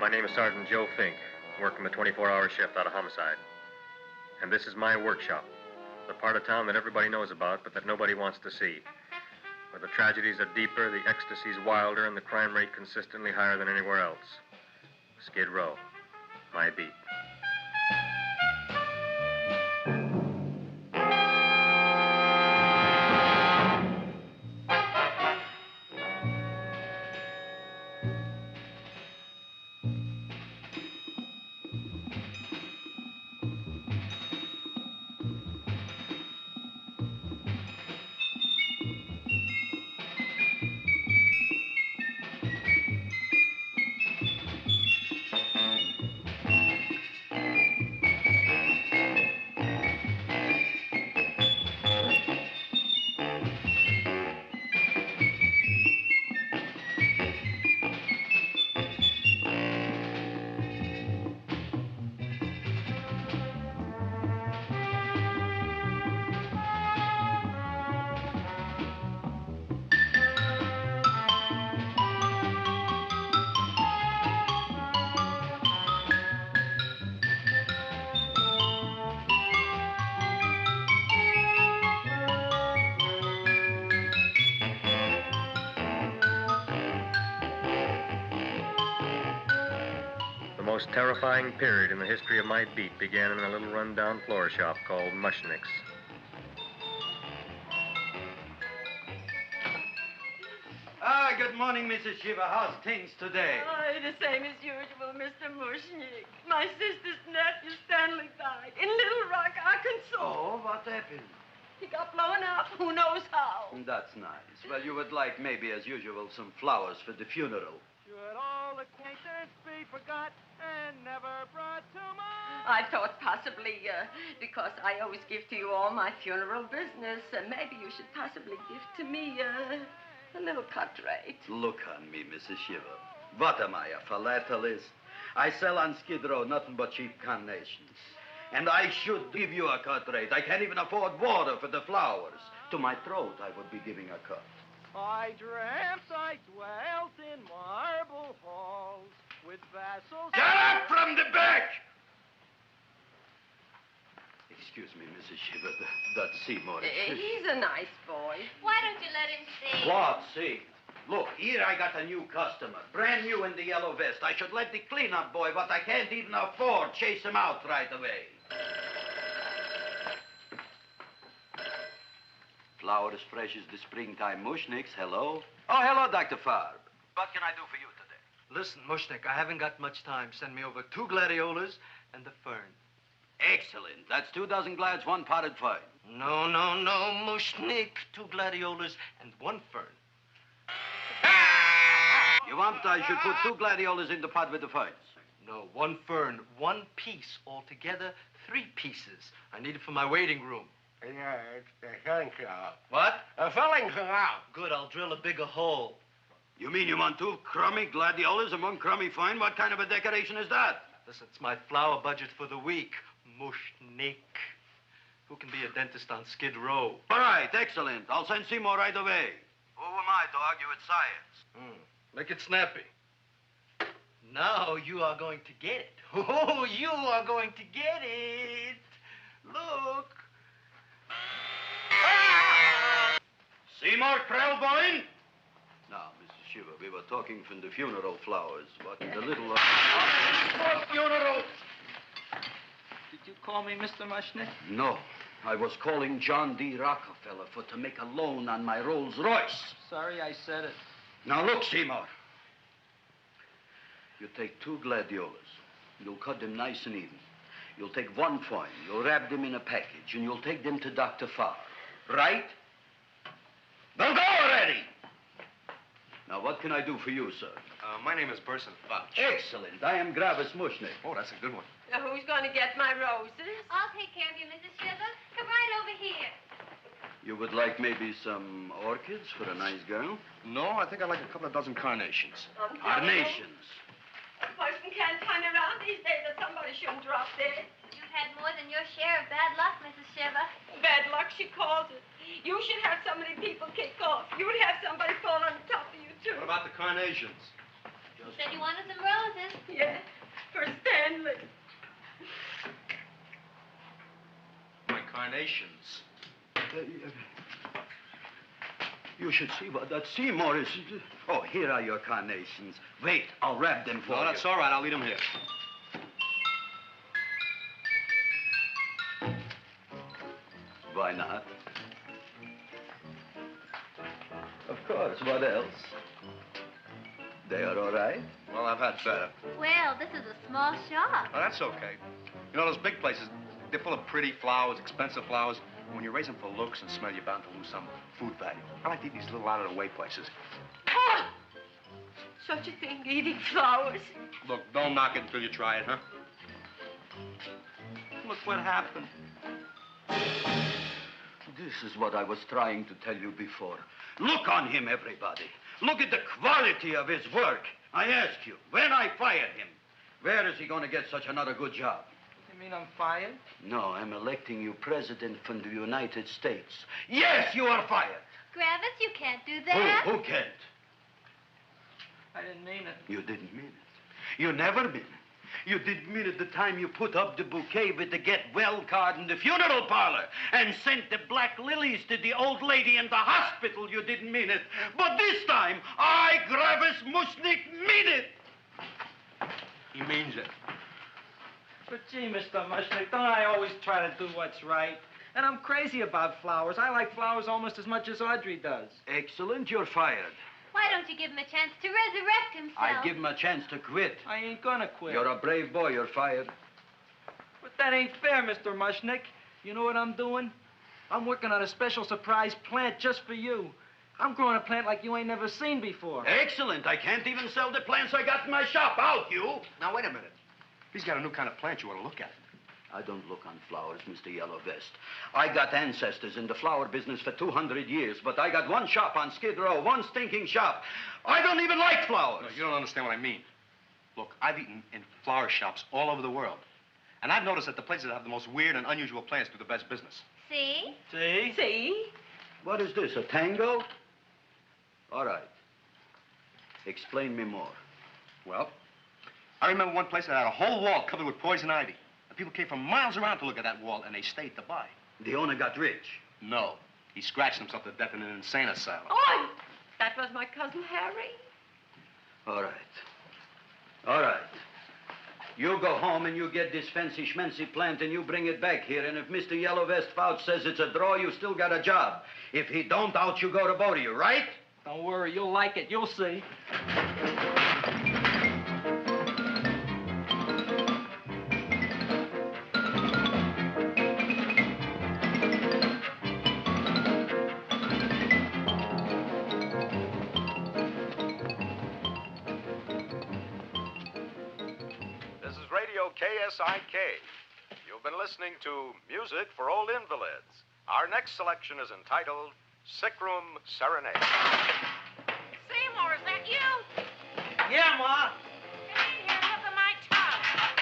My name is Sergeant Joe Fink, working the 24-hour shift out of homicide. And this is my workshop, the part of town that everybody knows about, but that nobody wants to see. Where the tragedies are deeper, the ecstasy's wilder, and the crime rate consistently higher than anywhere else. Skid Row, my beat. The most terrifying period in the history of my beat began in a little run-down floor shop called Mushnick's. Good morning, Mrs. Shiva. How's things today? Oh, the same as usual, Mr. Mushnick. My sister's nephew, Stanley, died in Little Rock, Arkansas. Oh, what happened? He got blown up. Who knows how? That's nice. Well, you would like, maybe as usual, some flowers for the funeral. Should all acquaintance be forgot and never brought to mind? I thought possibly, because I always give to you all my funeral business, maybe you should possibly give to me, a little cut rate. Look on me, Mrs. Shiva. What am I, a philatelist? I sell on Skid Row nothing but cheap carnations. And I should give you a cut rate. I can't even afford water for the flowers. To my throat, I would be giving a cut. I dreamt I dwelt in marble halls with vassals... Get up from the back! Excuse me, Mrs. Shiva, that's Seymour. He's a nice boy. Why don't you let him see? What, see? Look, here I got a new customer, brand new in the yellow vest. I should let the cleanup boy, but I can't even afford, chase him out right away. Flower as fresh as the springtime Mushnicks. Hello? Oh, hello, Dr. Farb. What can I do for you today? Listen, Mushnick, I haven't got much time. Send me over 2 gladiolas and the fern. Excellent. That's 2 dozen glads, 1 potted fern. No, Mushnick. 2 gladiolas and 1 fern. You want I should put 2 gladiolas in the pot with the ferns? No, 1 fern, 1 piece. Altogether, 3 pieces. I need it for my waiting room. Yeah, it's the filling canal. What? A filling canal. Good, I'll drill a bigger hole. You mean you want 2 crummy gladiolas and 1 crummy fern? What kind of a decoration is that? Listen, it's my flower budget for the week. Mushnick. Who can be a dentist on Skid Row? All right, excellent. I'll send Seymour right away. Who am I to argue with science? Make it snappy. Now you are going to get it. Oh, you are going to get it. Look. Seymour Krellboyne? Now, Mrs. Shiva, we were talking from the funeral flowers. What in the little... funeral! Did you call me Mr. Mushnick? No. I was calling John D. Rockefeller to make a loan on my Rolls Royce. Sorry I said it. Now, look, Seymour. You take 2 gladiolas. You'll cut them nice and even. You'll take 1 fern. You'll wrap them in a package, and you'll take them to Dr. Farr. Right? Now go already! Now, what can I do for you, sir? My name is Burson Fouch. Excellent. I am Gravis Mushnick. Oh, that's a good one. Who's going to get my roses? I'll take care of you, Mrs. Shiva. Come right over here. You would like maybe some orchids for a nice girl? No, I think I'd like a couple of dozen carnations. Carnations. A person can't turn around these days that somebody shouldn't drop dead. You've had more than your share of bad luck, Mrs. Shiva. Bad luck, she calls it. You should have so many people kick off. You would have somebody fall on top of you, too. What about the carnations? You Said you wanted some roses. Yes, for Stanley. My carnations. You should see what that Seymour is. Oh, here are your carnations. Wait, I'll wrap them for you. No, that's all right. I'll leave them here. Why not? Of course, what else? They are all right? Well, I've had better. Well, this is a small shop. Oh, that's okay. You know, those big places, they're full of pretty flowers, expensive flowers. When you raise them for looks and smell, you're bound to lose some food value. I like to eat these little out-of-the-way places. Oh! Such a thing, eating flowers. Look, don't knock it until you try it, huh? Look what happened. This is what I was trying to tell you before. Look on him, everybody. Look at the quality of his work. I ask you, when I fired him, where is he going to get such another good job? You mean I'm fired? No, I'm electing you president from the United States. Yes, you are fired. Griffith, you can't do that. Who can't? I didn't mean it. You didn't mean it. You never mean it. You didn't mean it the time you put up the bouquet with the get well card in the funeral parlor and sent the black lilies to the old lady in the hospital. You didn't mean it. But this time, I, Gravis Mushnik, mean it. He means it. But gee, Mr. Mushnick, don't I always try to do what's right? And I'm crazy about flowers. I like flowers almost as much as Audrey does. Excellent, you're fired. Why don't you give him a chance to resurrect himself? I give him a chance to quit. I ain't gonna quit. You're a brave boy, you're fired. But that ain't fair, Mr. Mushnick. You know what I'm doing? I'm working on a special surprise plant just for you. I'm growing a plant like you ain't never seen before. Excellent. I can't even sell the plants I got in my shop. Out, you. Now, wait a minute. He's got a new kind of plant you ought to look at. I don't look on flowers, Mr. Yellow Vest. I got ancestors in the flower business for 200 years, but I got one shop on Skid Row, one stinking shop. I don't even like flowers. No, you don't understand what I mean. Look, I've eaten in flower shops all over the world. And I've noticed that the places that have the most weird and unusual plants do the best business. See? See? See? What is this, a tango? All right. Explain me more. Well, I remember one place that had a whole wall covered with poison ivy. And people came from miles around to look at that wall, and they stayed to buy. The owner got rich. No. He scratched himself to death in an insane asylum. Oh, that was my cousin Harry. All right. All right. You go home and you get this fancy schmancy plant and you bring it back here. And if Mr. Yellow Vest Fouch says it's a draw, you still got a job. If he don't, out you go to both of you, right? Don't worry, you'll like it. You'll see. KSIK. You've been listening to Music for Old Invalids. Our next selection is entitled Sick Room Serenade. Seymour, is that you? Yeah, Ma. Come in here and look at my tongue.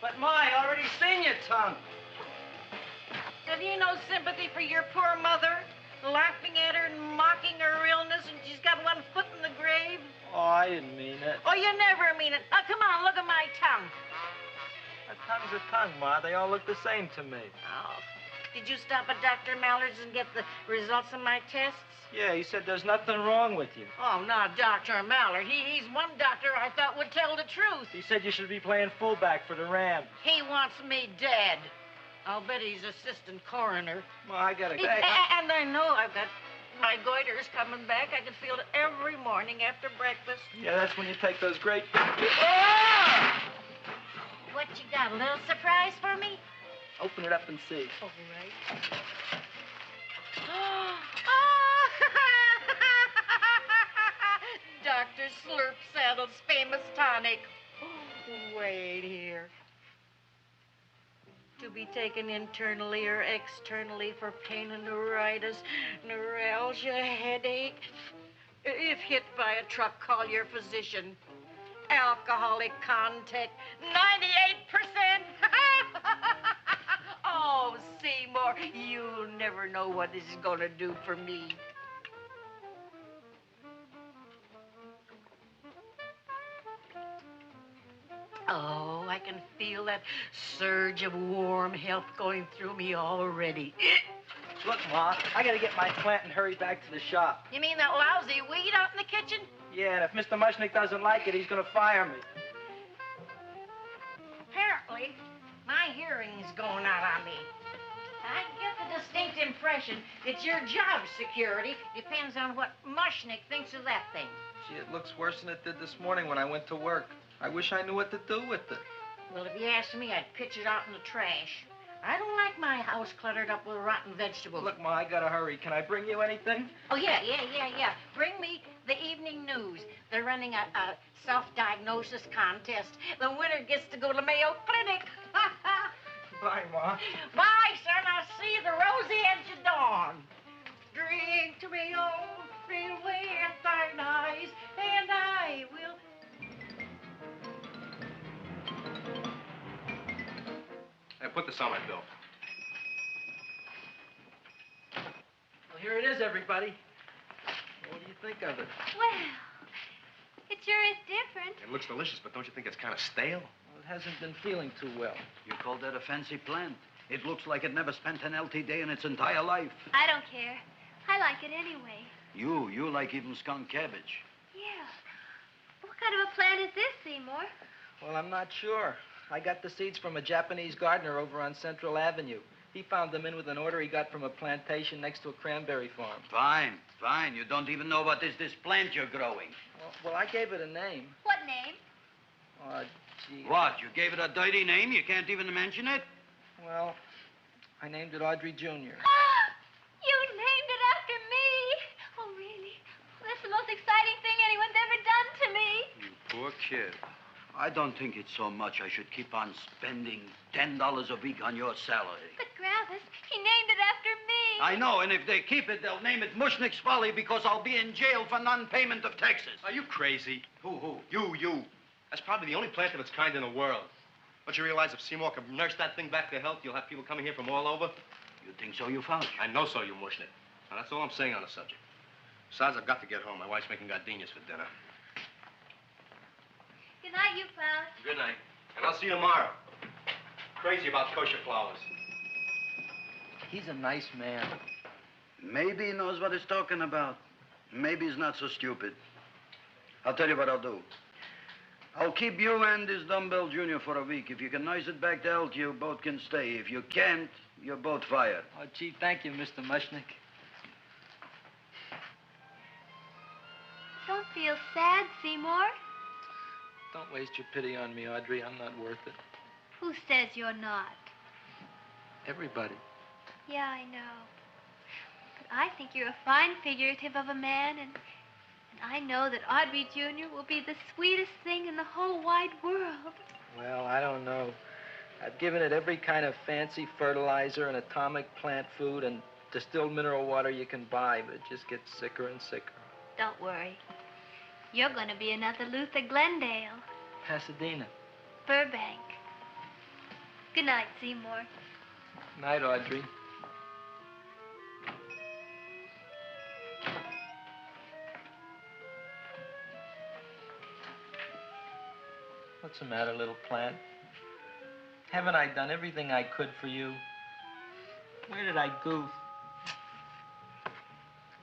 But, Ma, I already seen your tongue. Have you no sympathy for your poor mother? Laughing at her and mocking her illness, and she's got one foot in the grave? Oh, I didn't mean it. Oh, you never mean it. Now, come on, look at my tongue. A tongue's a tongue, Ma. They all look the same to me. Oh, did you stop at Dr. Mallard's and get the results of my tests? Yeah, he said there's nothing wrong with you. Oh, not Dr. Mallard. He's one doctor I thought would tell the truth. He said you should be playing fullback for the Rams. He wants me dead. I'll bet he's assistant coroner. Ma, I gotta go. And I know I've got my goiter's coming back. I can feel it every morning after breakfast. Yeah, that's when you take those great... What you got, a little surprise for me? Open it up and see. All right. Dr. Slurp Saddle's famous tonic. Wait here. To be taken internally or externally for pain and neuritis, neuralgia, headache. If hit by a truck, call your physician. Alcoholic content, 98%. Oh, Seymour, you'll never know what this is going to do for me. can feel that surge of warm health going through me already. Look, Ma, I gotta get my plant and hurry back to the shop. You mean that lousy weed out in the kitchen? Yeah, and if Mr. Mushnick doesn't like it, he's gonna fire me. Apparently, my hearing's going out on me. I get the distinct impression that your job security depends on what Mushnick thinks of that thing. Gee, it looks worse than it did this morning when I went to work. I wish I knew what to do with it. Well, if you asked me, I'd pitch it out in the trash. I don't like my house cluttered up with rotten vegetables. Look, Ma, I gotta hurry. Can I bring you anything? Oh, yeah. Bring me the evening news. They're running a self-diagnosis contest. The winner gets to go to Mayo Clinic. Bye, Ma. Bye, son. I'll see you the rosy edge of dawn. Drink to me, old, feel with thine eyes, and I will... Hey, put this on my bill. Well, here it is, everybody. What do you think of it? Well, it sure is different. It looks delicious, but don't you think it's kind of stale? Well, it hasn't been feeling too well. You call that a fancy plant? It looks like it never spent an LT day in its entire life. I don't care. I like it anyway. You like even skunk cabbage. Yeah. What kind of a plant is this, Seymour? Well, I'm not sure. I got the seeds from a Japanese gardener over on Central Avenue. He found them in with an order he got from a plantation next to a cranberry farm. Fine. You don't even know what is this plant you're growing. Well, I gave it a name. What name? Oh, gee. What, you gave it a dirty name? You can't even mention it? Well, I named it Audrey Jr. You named it after me. Oh, really? Well, that's the most exciting thing anyone's ever done to me. You poor kid. I don't think it's so much I should keep on spending $10 a week on your salary. But, Gravis, he named it after me. I know, and if they keep it, they'll name it Mushnick's Folly because I'll be in jail for non-payment of taxes. Are you crazy? Who? You. That's probably the only plant of its kind in the world. Don't you realize if Seymour can nurse that thing back to health, you'll have people coming here from all over? You think so, you found? I know so, you Mushnick. Now, that's all I'm saying on the subject. Besides, I've got to get home. My wife's making gardenias for dinner. Good night, you fellas. Good night. And I'll see you tomorrow. Crazy about kosher flowers. He's a nice man. Maybe he knows what he's talking about. Maybe he's not so stupid. I'll tell you what I'll do. I'll keep you and this dumbbell junior for a week. If you can nurse it back to health, you both can stay. If you can't, you're both fired. Oh, gee, thank you, Mr. Mushnick. Don't feel sad, Seymour. Don't waste your pity on me, Audrey. I'm not worth it. Who says you're not? Everybody. Yeah, I know. But I think you're a fine figurative of a man, and I know that Audrey Jr. will be the sweetest thing in the whole wide world. Well, I don't know. I've given it every kind of fancy fertilizer and atomic plant food and distilled mineral water you can buy, but it just gets sicker and sicker. Don't worry. You're going to be another Luther Glendale. Pasadena. Burbank. Good night, Seymour. Night, Audrey. What's the matter, little plant? Haven't I done everything I could for you? Where did I goof?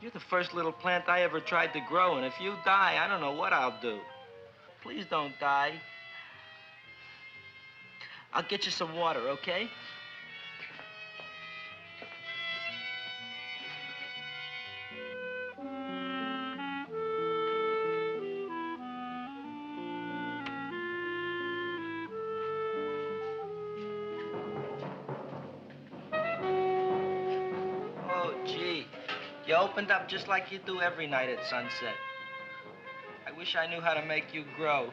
You're the first little plant I ever tried to grow, and if you die, I don't know what I'll do. Please don't die. I'll get you some water, okay? Oh, gee. You opened up just like you do every night at sunset. I wish I knew how to make you grow.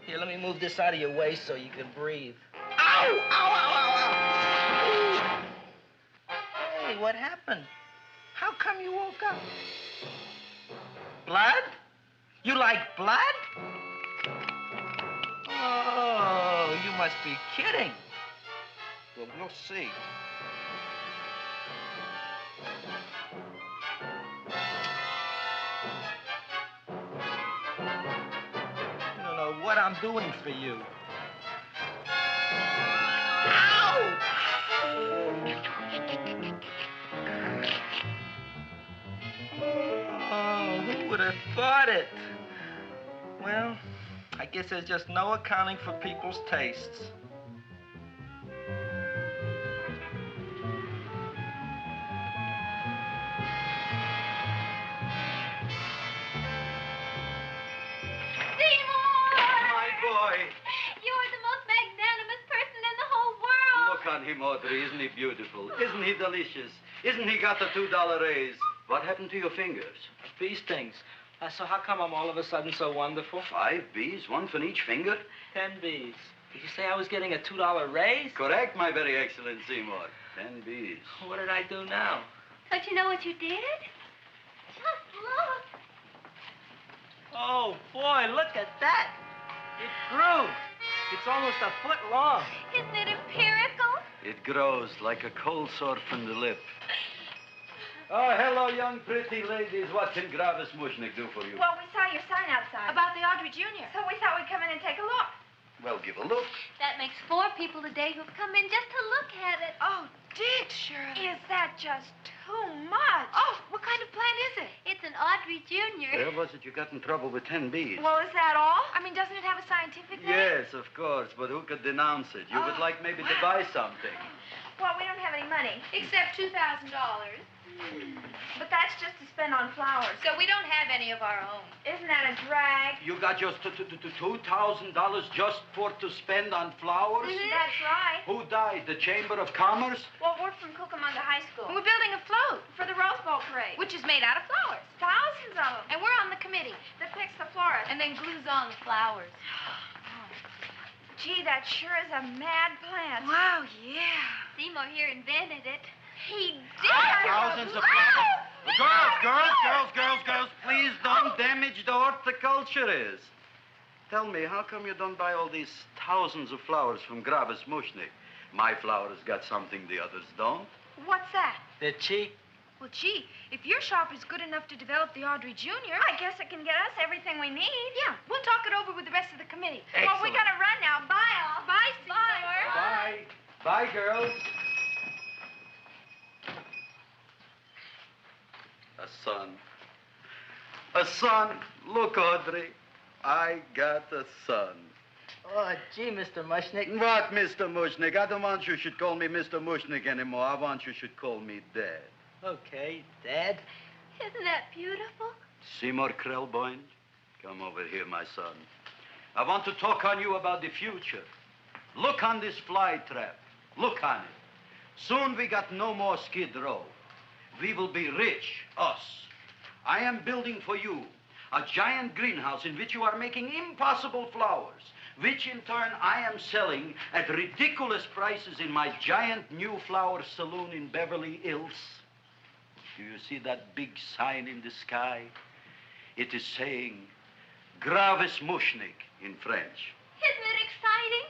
Here, let me move this out of your way so you can breathe. Ow! Ow, ow, ow, ow! Hey, what happened? How come you woke up? Blood? You like blood? Oh, you must be kidding. Well, we'll see. You don't know what I'm doing for you. Oh, who would have thought it? Well, I guess there's just no accounting for people's tastes. My boy. You're the most magnanimous person in the whole world. Look on him, Audrey. Isn't he beautiful? Isn't he delicious? Isn't he got the $2 raise? What happened to your fingers? Bee stings. So how come I'm all of a sudden so wonderful? 5 bees, one for each finger? 10 bees. Did you say I was getting a $2 raise? Correct, my very excellent Seymour. 10 bees. What did I do now? Don't you know what you did? Just look. Oh, boy, look at that. It grew. It's almost a foot long. Isn't it empirical? It grows like a cold sore from the lip. Oh, hello, young pretty ladies. What can Gravis Mushnick do for you? Well, we saw your sign outside. About the Audrey Jr. So we thought we'd come in and take a look. Well, give a look. That makes 4 people today who've come in just to look at it. Oh, Dick, Shirley. Is that just too much? Oh, what kind of plant is it? It's an Audrey Jr. Where was it you got in trouble with 10 bees? Well, is that all? I mean, doesn't it have a scientific name? Yes, of course, but who could denounce it? You would like maybe to buy something. Well, we don't have any money. Except $2,000. But that's just to spend on flowers. So we don't have any of our own. Isn't that a drag? You got just $2,000 just to spend on flowers? Mm-hmm. That's right. Who died? The Chamber of Commerce? Well, we're from Cucamonga High School. And we're building a float for the Rose Bowl parade. Which is made out of flowers. Thousands of them. And we're on the committee that picks the florist. And then glues on the flowers. Gee, that sure is a mad plant. Wow, yeah. Seymour here invented it. He did. Thousands of flowers. Girls, please don't damage the horticulturist. Tell me, how come you don't buy all these thousands of flowers from Gravis Mushnick? My flowers got something the others don't. What's that? They're cheap. Well, gee, if your shop is good enough to develop the Audrey Jr., I guess it can get us everything we need. Yeah, we'll talk it over with the rest of the committee. Excellent. Well, we gotta run now. Bye, all. Bye, Seymour. Bye. Bye, girls. A son. A son. Look, Audrey. I got a son. Oh, gee, Mr. Mushnick. What, Mr. Mushnick? I don't want you should call me Mr. Mushnick anymore. I want you should call me Dad. Okay, Dad. Isn't that beautiful? Seymour Krelboyne, come over here, my son. I want to talk on you about the future. Look on this fly trap. Look on it. Soon we got no more Skid Row. We will be rich, us. I am building for you a giant greenhouse in which you are making impossible flowers, which in turn I am selling at ridiculous prices in my giant new flower saloon in Beverly Hills. Do you see that big sign in the sky? It is saying Gravis Mushnick in French. Isn't it exciting?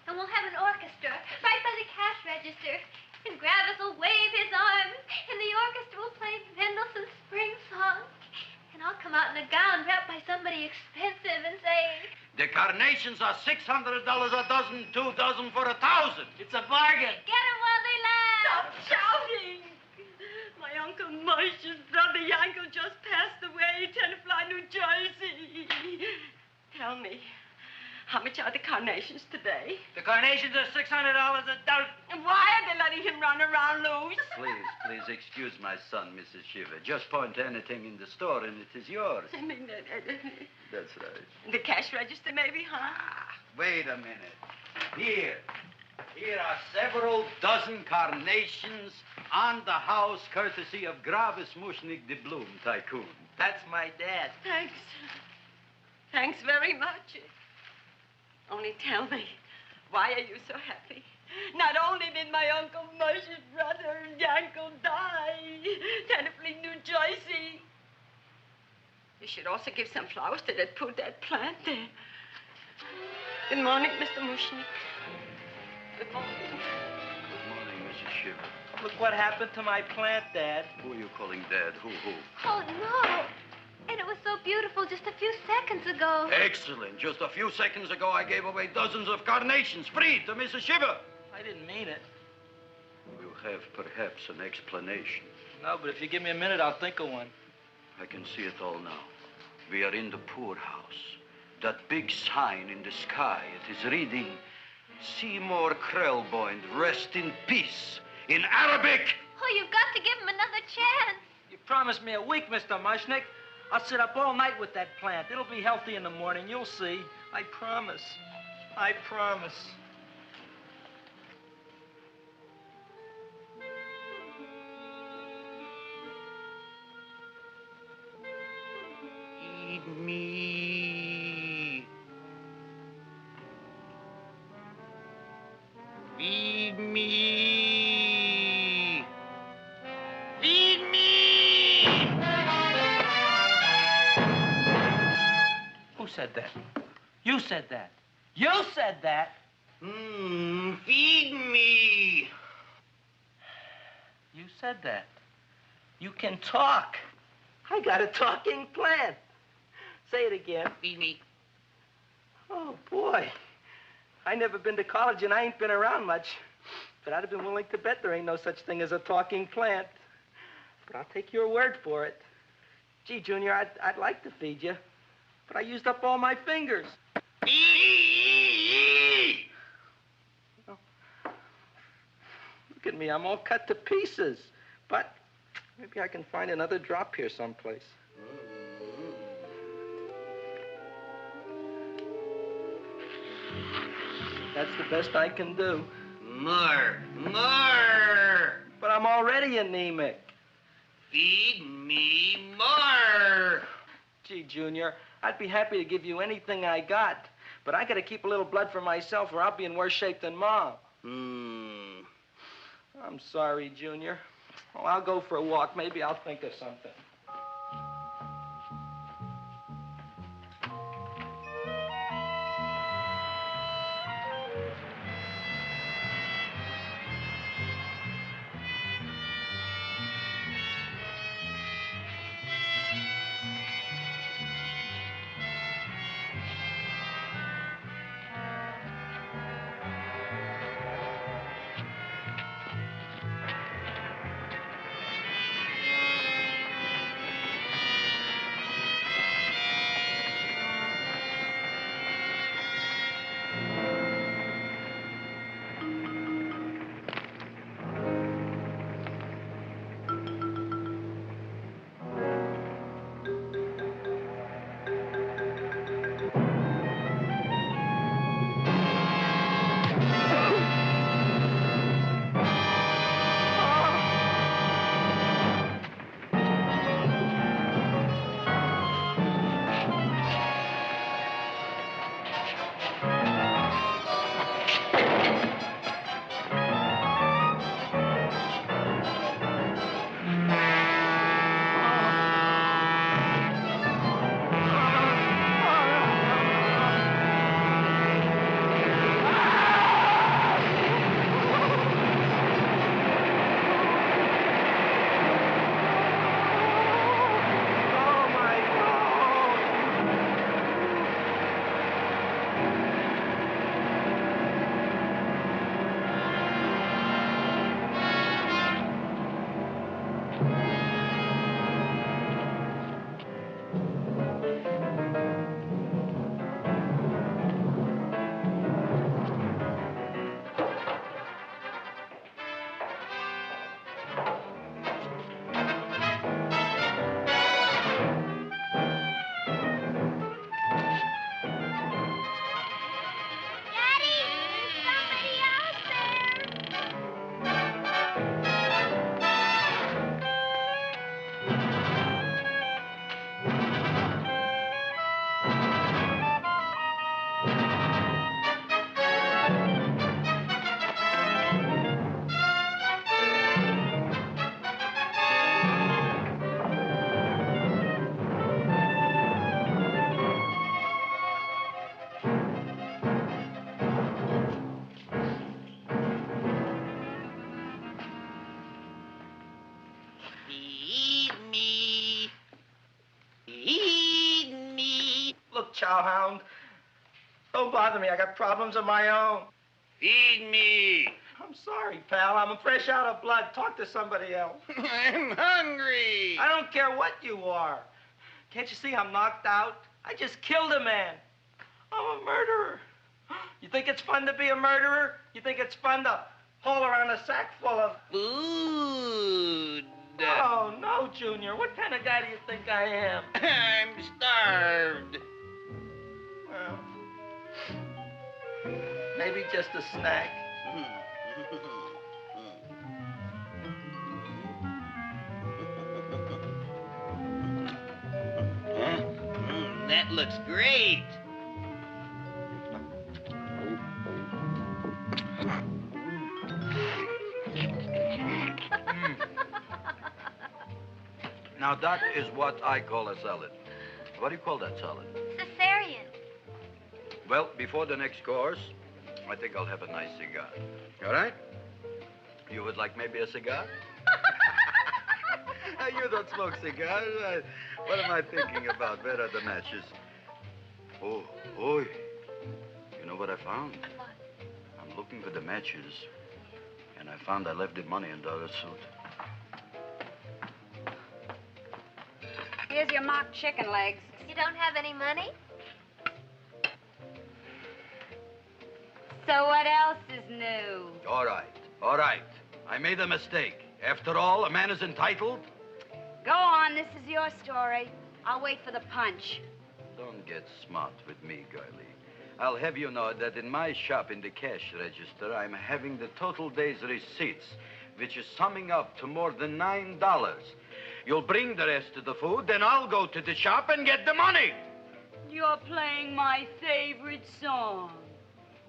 And we'll have an orchestra right by the cash register. And Gravis will wave his arms, and the orchestra will play Mendelssohn's Spring Song. And I'll come out in a gown wrapped by somebody expensive and say, The carnations are $600 a dozen, 2 dozen for 1,000. It's a bargain. get 'em while they last. Stop shouting! My Uncle Marsh's brother Yankel just passed away, Tenafly, New Jersey. Tell me, how much are the carnations today? The carnations are $600 a dozen. And why are they letting him run around loose? Please excuse my son, Mrs. Shiver. Just point to anything in the store and it is yours. I mean, That's right. the cash register maybe, huh? Wait a minute. Here are several dozen carnations on the house, courtesy of Gravis Mushnick, the Bloom Tycoon. That's my dad. Thanks. Thanks very much. Only tell me, why are you so happy? Not only did my Uncle Marsh's brother Yankel die, Tenafly, New Jersey. You should also give some flowers to that poor dead plant there. Good morning, Mr. Mushnick. Good morning. Good morning, Mrs. Shiver. Look what happened to my plant, Dad. Who are you calling Dad? Who? Oh, no. And it was so beautiful just a few seconds ago. Excellent. Just a few seconds ago, I gave away dozens of carnations free to Mrs. Shiver. I didn't mean it. You have perhaps an explanation. No, but if you give me a minute, I'll think of one. I can see it all now. We are in the poorhouse. That big sign in the sky, it is reading, Seymour Krelboyne, rest in peace, in Arabic. Oh, you've got to give him another chance. You promised me a week, Mr. Mushnick. I'll sit up all night with that plant. It'll be healthy in the morning. You'll see. I promise. I promise. Feed me. Feed me. Feed me. Who said that? You said that. You said that. Feed me. You said that. You can talk. I got a talking plant. Say it again. Feed me. Oh, boy. I never been to college and I ain't been around much. But I'd have been willing to bet there ain't no such thing as a talking plant. But I'll take your word for it. Gee, Junior, I'd like to feed you. But I used up all my fingers. Oh. Look at me, I'm all cut to pieces. But maybe I can find another drop here someplace. That's the best I can do. More. But I'm already anemic. Feed me more. Gee, Junior, I'd be happy to give you anything I got. But I gotta keep a little blood for myself or I'll be in worse shape than Mom. I'm sorry, Junior. Oh, I'll go for a walk. Maybe I'll think of something. Chowhound. Don't bother me. I got problems of my own. Feed me. I'm sorry, pal. I'm fresh out of blood. Talk to somebody else. I'm hungry. I don't care what you are. Can't you see I'm knocked out? I just killed a man. I'm a murderer. You think it's fun to be a murderer? You think it's fun to haul around a sack full of... Food. Oh, no, Junior. What kind of guy do you think I am? I'm starved. Well, maybe just a snack. That looks great. Now, that is what I call a salad. What do you call that salad? Cesarean. Well, before the next course, I think I'll have a nice cigar. All right? You would like maybe a cigar? You don't smoke cigars. What am I thinking about? Where are the matches? Oh, oi. You know what I found? What? I'm looking for the matches, and I found I left the money in the other suit. Here's your mock chicken legs. You don't have any money? So what else is new? All right. I made a mistake. After all, a man is entitled. Go on, this is your story. I'll wait for the punch. Don't get smart with me, girlie. I'll have you know that in my shop in the cash register, I'm having the total day's receipts, which is summing up to more than $9. You'll bring the rest of the food, then I'll go to the shop and get the money. You're playing my favorite song.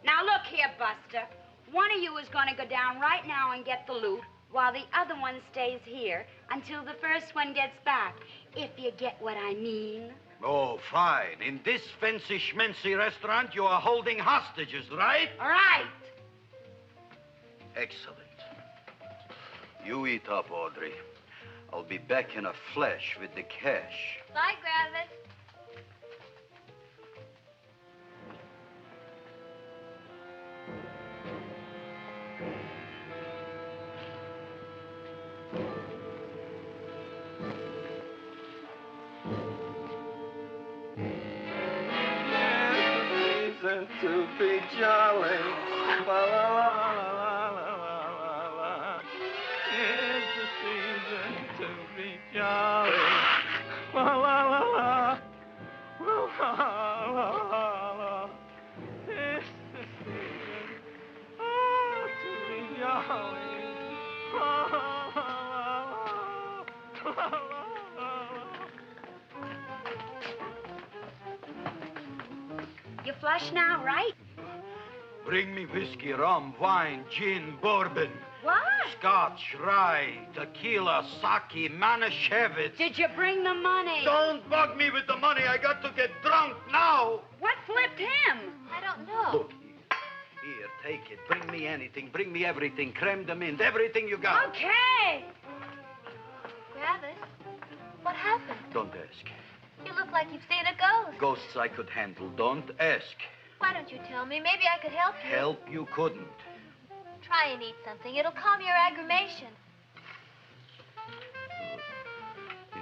Now look here, Buster. One of you is going to go down right now and get the loot, while the other one stays here until the first one gets back, if you get what I mean. Oh, fine. In this fancy schmancy restaurant, you are holding hostages, right? All right. Excellent. You eat up, Audrey. I'll be back in a flash with the cash. Bye, Griffith. To be jolly. La, la, la, la, la, la, la. It's the season to be jolly. La, la, la, la. La, la, la, la. It's the season to be jolly. La, la, la, la, la, la. You flush now, right? Bring me whiskey, rum, wine, gin, bourbon. What? Scotch, rye, tequila, sake, Manischewitz. Did you bring the money? Don't bug me with the money. I got to get drunk now. What flipped him? I don't know. Look, here, take it. Bring me anything. Bring me everything. Creme de menthe, everything you got. Okay. Griffith, what happened? Don't ask. You look like you've seen a ghost. Ghosts I could handle. Don't ask. Why don't you tell me? Maybe I could help you. Help you couldn't. Try and eat something. It'll calm your aggravation.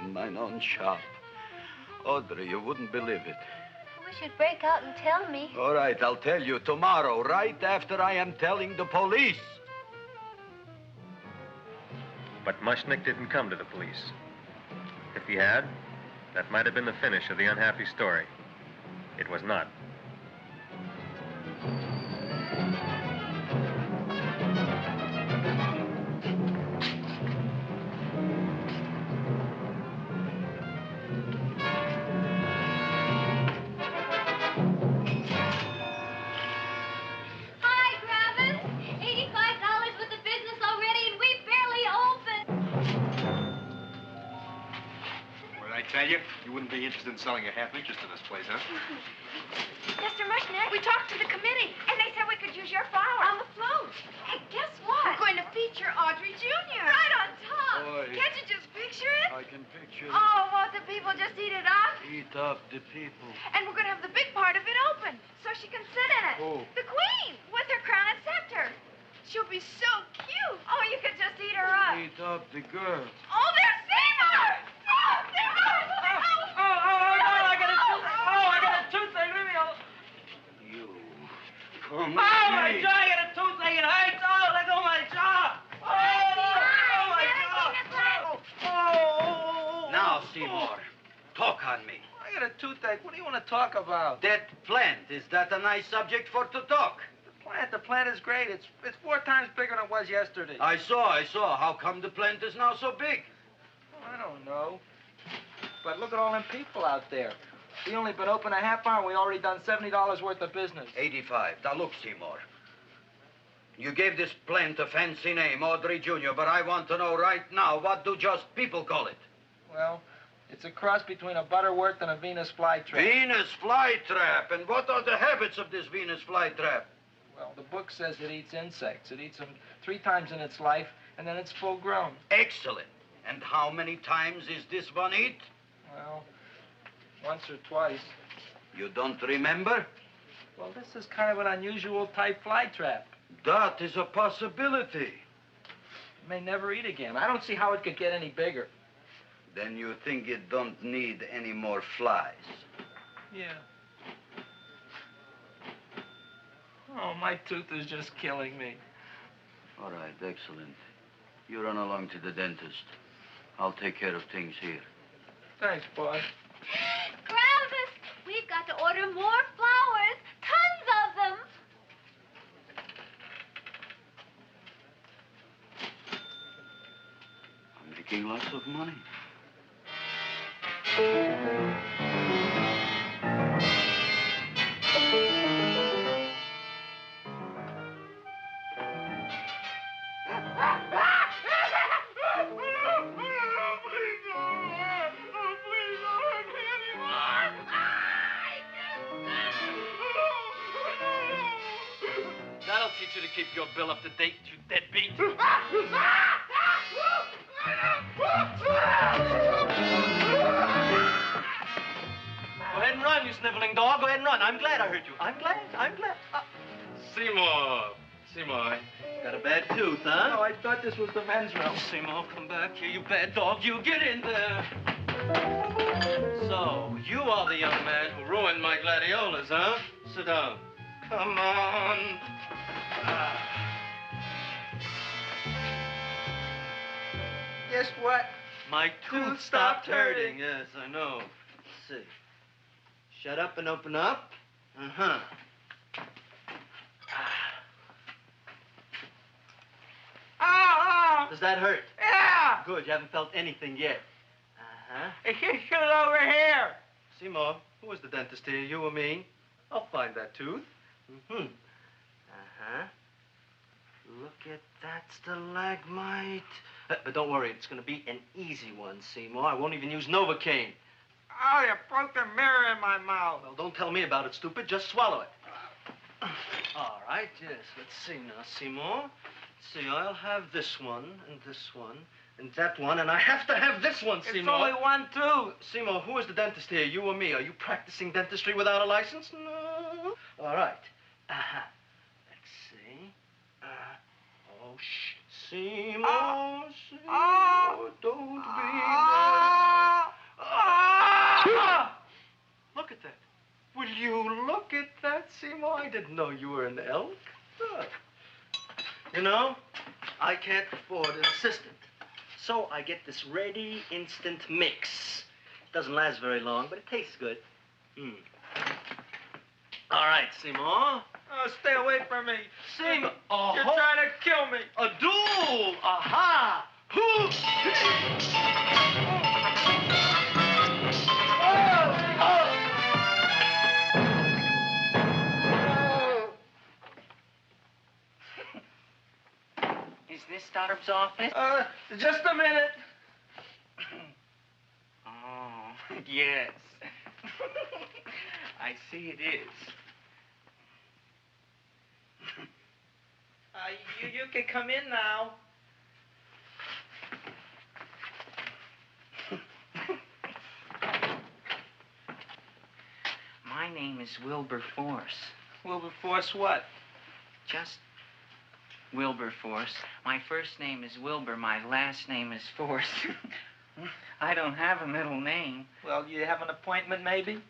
In mine own shop. Audrey, you wouldn't believe it. I wish you'd break out and tell me. All right, I'll tell you tomorrow, right after I am telling the police. But Mushnick didn't come to the police. If he had, that might have been the finish of the unhappy story. It was not. Hi, Griffith. $85 with the business already, and we barely opened. What did I tell you? You wouldn't be interested in selling your half interest in this place, huh? Mr. Mushnick, we talked to the committee, and they said we could use your flour on the float. Hey, guess what? We're going to feature Audrey Jr. Right on top. Boy. Can't you just picture it? I can picture it. Oh, won't the people just eat it up? Eat up the people. And we're going to have the big part of it open, so she can sit in it. Who? The Queen, with her crown and scepter. She'll be so cute. Oh, you could just eat her up. Eat up the girl. Oh, there's Seymour! Oh, Seymour! I got a toothache. Leave me alone. You. Come Oh, my jaw! I got a toothache. It hurts. Oh, let go of my jaw. Oh, my jaw. Oh. Now, Seymour, talk on me. I got a toothache. What do you want to talk about? That plant, is that a nice subject for to talk? The plant is great. It's 4 times bigger than it was yesterday. I saw. How come the plant is now so big? I don't know. But look at all them people out there. We only been open a half hour. We already done $70 worth of business. 85. Now, look, Seymour. You gave this plant a fancy name, Audrey Jr., but I want to know right now, what do just people call it? Well, it's a cross between a Butterworth and a Venus flytrap. Venus flytrap. And what are the habits of this Venus flytrap? Well, the book says it eats insects. It eats them 3 times in its life, and then it's full grown. Excellent. And how many times is this one eat? Well, once or twice. You don't remember? Well, this is kind of an unusual type flytrap. That is a possibility. It may never eat again. I don't see how it could get any bigger. Then you think it don't need any more flies? Yeah. Oh, my tooth is just killing me. All right, excellent. You run along to the dentist. I'll take care of things here. Thanks, boy. Gravis, we've got to order more flowers. Tons of them. I'm making lots of money. That'll teach you to keep your bill up to date, you deadbeat. Go ahead and run, you sniveling dog. Go ahead and run. I'm glad I hurt you. I'm glad. Seymour, got a bad tooth, huh? Oh, I thought this was the men's room. Seymour, come back here, you bad dog. You get in there. So, you are the young man who ruined my gladiolas, huh? Sit down. Come on. Guess what? My tooth stopped hurting. Yes, I know. Let's see. Shut up and open up. Uh-huh. Oh! Does that hurt? Yeah! Good, you haven't felt anything yet. Uh-huh. It's just over here. Seymour, who was the dentist here, you or me? I'll find that tooth. Mm-hmm. Uh-huh. Look at that stalagmite. But don't worry, it's going to be an easy one, Seymour. I won't even use Novocaine. Oh, you broke the mirror in my mouth. Well, don't tell me about it, stupid. Just swallow it. All right, yes. Let's see now, Seymour. Let's see, I'll have this one, and that one, and I have to have this one, Seymour. It's only one tooth. Seymour, who is the dentist here, you or me? Are you practicing dentistry without a license? No. All right. Uh-huh. Let's see. Oh, shh. Seymour, Seymour, don't be mad. Look at that. Will you look at that, Seymour? I didn't know you were an elk. You know, I can't afford an assistant. So I get this ready instant mix. It doesn't last very long, but it tastes good. All right, Seymour. Oh, stay away from me. Seymour. You're trying to kill me. A duel. Aha. Is this Stoddard's office? Just a minute. Oh, yes. I see it is. You can come in now. My name is Wilbur Force. Wilberforce what? Just Wilberforce. My first name is Wilbur. My last name is Force. I don't have a middle name. Well, you have an appointment, maybe?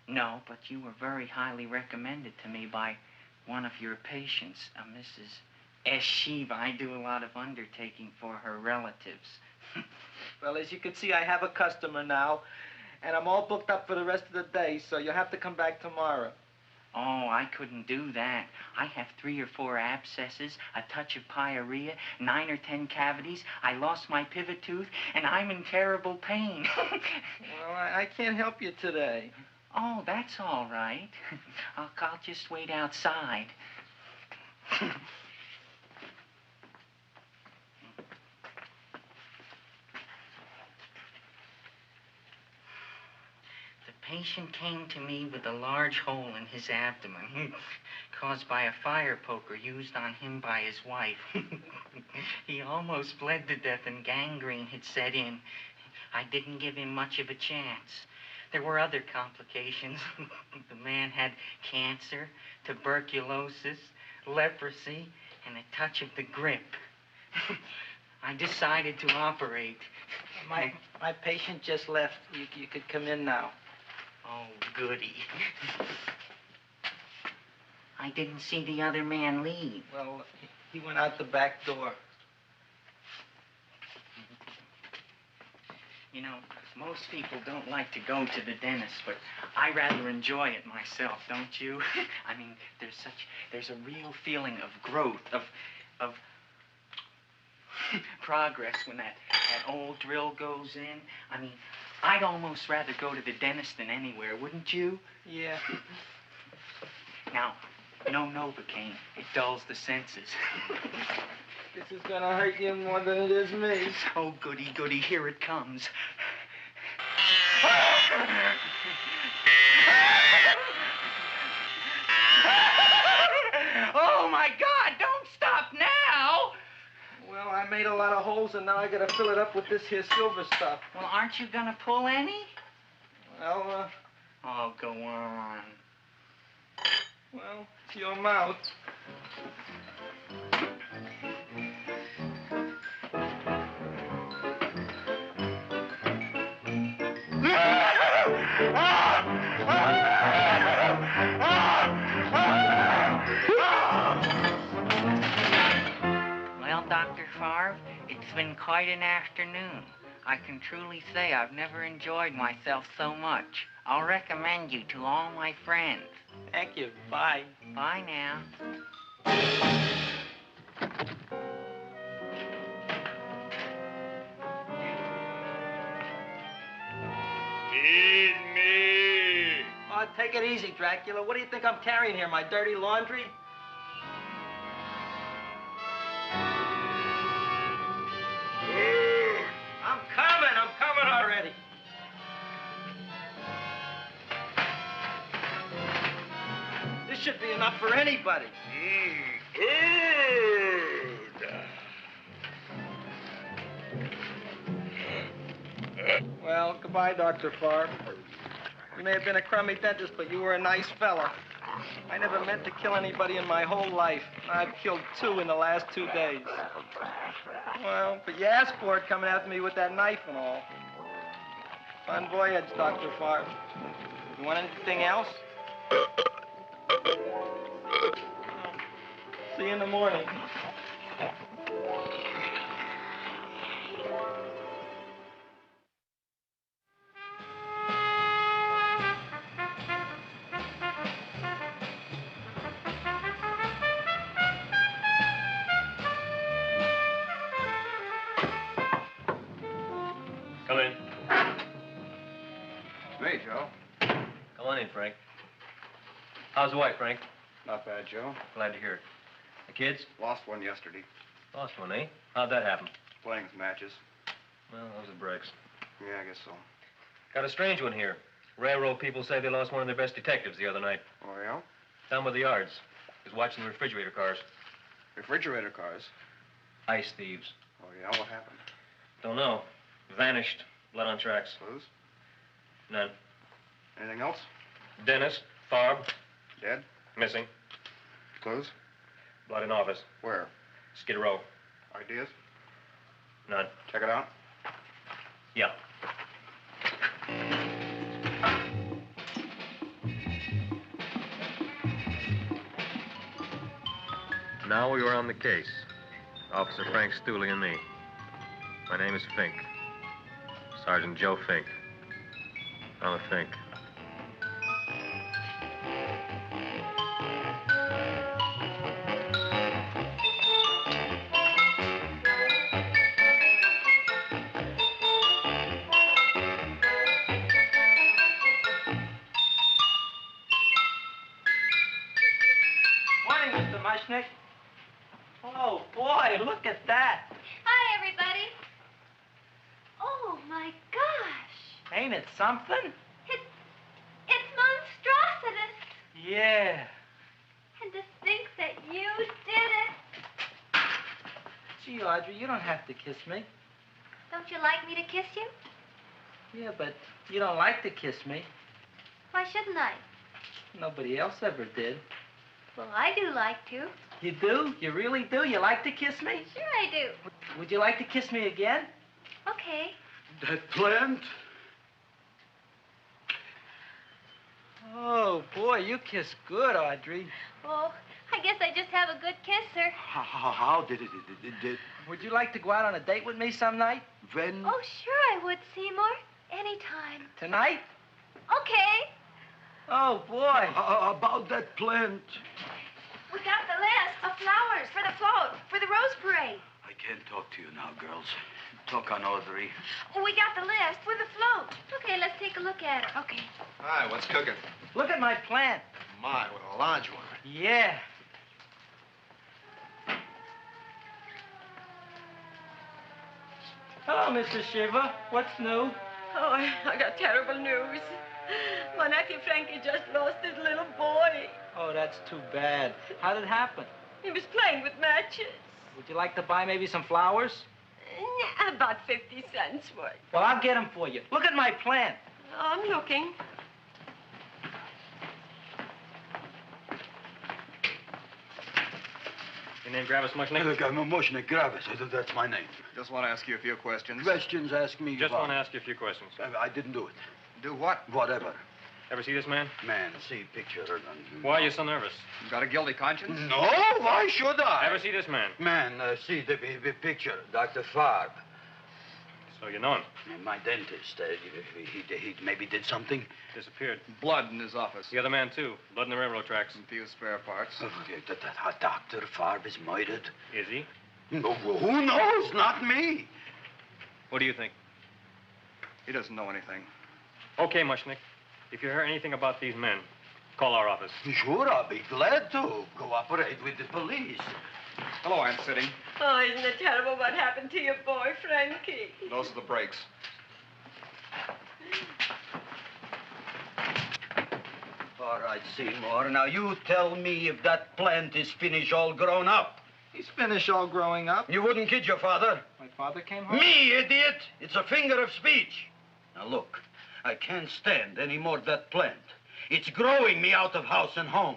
No, but you were very highly recommended to me by one of your patients, Mrs. S. Shiva. I do a lot of undertaking for her relatives. Well, as you can see, I have a customer now, and I'm all booked up for the rest of the day, so you'll have to come back tomorrow. Oh, I couldn't do that. I have 3 or 4 abscesses, a touch of pyorrhea, 9 or 10 cavities. I lost my pivot tooth, and I'm in terrible pain. Well, I can't help you today. Oh, that's all right. I'll just wait outside. The patient came to me with a large hole in his abdomen, caused by a fire poker used on him by his wife. He almost bled to death and gangrene had set in. I didn't give him much of a chance. There were other complications. The man had cancer, tuberculosis, leprosy, and a touch of the grip. I decided to operate. My patient just left. You could come in now. Oh, goody. I didn't see the other man leave. Well, he went out the back door. You know, most people don't like to go to the dentist, but I rather enjoy it myself, don't you? I mean, there's a real feeling of growth, of progress when that old drill goes in. I mean, I'd almost rather go to the dentist than anywhere, wouldn't you? Yeah. Now, no Novocaine. It dulls the senses. This is gonna hurt you more than it is me. Oh, goody, goody, here it comes. Oh, my God, don't stop now! Well, I made a lot of holes, and now I gotta fill it up with this here silver stuff. Well, aren't you gonna pull any? Well, Oh, go on. Well, it's your mouth. Well, Dr. Favre, it's been quite an afternoon. I can truly say I've never enjoyed myself so much. I'll recommend you to all my friends. Thank you. Bye. Bye now. Feed me. Oh, take it easy, Dracula. What do you think I'm carrying here, my dirty laundry? I'm coming already. This should be enough for anybody. Well, goodbye, Dr. Favre. You may have been a crummy dentist, but you were a nice fella. I never meant to kill anybody in my whole life. I've killed 2 in the last 2 days. Well, but you asked for it coming after me with that knife and all. Fun voyage, Dr. Favre. You want anything else? See you in the morning. Come in. Hey, Joe. Come on in, Frank. How's the wife, Frank? Not bad, Joe. Glad to hear it. The kids? Lost one yesterday. Lost one, eh? How'd that happen? Playing some matches. Well, those are breaks. Yeah, I guess so. Got a strange one here. Railroad people say they lost one of their best detectives the other night. Oh, yeah? Down by the yards. He was watching the refrigerator cars. Refrigerator cars? Ice thieves. Oh, yeah? What happened? Don't know. Vanished. Blood on tracks. Clues? None. Anything else? Dennis, Farb, Dead? missing. Clues? Blood in office. Where? Skid Row. Ideas? None. Check it out. Yeah. Now we were on the case. Officer Frank Stooley and me. My name is Fink. Sergeant Joe Fink. I'm a Fink. Morning, Mr. Mushnick. Oh, boy, look at that. Hi, everybody. Oh, my gosh. Ain't it something? It's monstrositous. Yeah. And to think that you did it. Gee, Audrey, you don't have to kiss me. Don't you like me to kiss you? Yeah, but you don't like to kiss me. Why shouldn't I? Nobody else ever did. Well, I do like to. You do? You really do? You like to kiss me? Sure I do. Would you like to kiss me again? Okay. That plant? Oh, boy, you kiss good, Audrey. Oh, I guess I just have a good kisser. How did it? Would you like to go out on a date with me some night? When? Oh, sure I would, Seymour. Anytime. Tonight? Okay. Oh, boy. About that plant. We got the list of flowers for the float, for the Rose Parade. I can't talk to you now, girls. Talk on Audrey. We got the list for the float. Okay, let's take a look at it. Okay. Hi, what's cooking? Look at my plant. My, with a large one. Yeah. Hello, Mrs. Shiva. What's new? Oh, I got terrible news. My nephew Frankie just lost his little boy. Oh, that's too bad. How did it happen? He was playing with matches. Would you like to buy maybe some flowers? About 50 cents worth. Well, I'll get them for you. Look at my plant. I'm looking. Your name Gravis Mushnick? Look, I'm a Mushnick Gravis. That's my name. Just want to ask you a few questions. Questions, ask me. Just want to ask you a few questions. I didn't do it. Do what? Whatever. Ever see this man? Man, see picture. Why are you so nervous? You got a guilty conscience? No, why should I? Ever see this man? Man, see the picture. Dr. Farb. So you know him? My dentist. He maybe did something. Disappeared. Blood in his office. The other man, too. Blood in the railroad tracks. And few spare parts. Dr. Farb is murdered. Is he? No, who knows? Not me. What do you think? He doesn't know anything. Okay, Mushnick. If you hear anything about these men, call our office. Sure, I'll be glad to cooperate with the police. Hello, Aunt Sitting. Oh, isn't it terrible what happened to your boy, Frankie? Those are the brakes. All right, Seymour. Now, you tell me if that plant is finished all grown up. He's finished all growing up. You wouldn't kid your father. My father came home? Me, idiot! It's a figure of speech. Now, look, I can't stand any more of that plant. It's growing me out of house and home.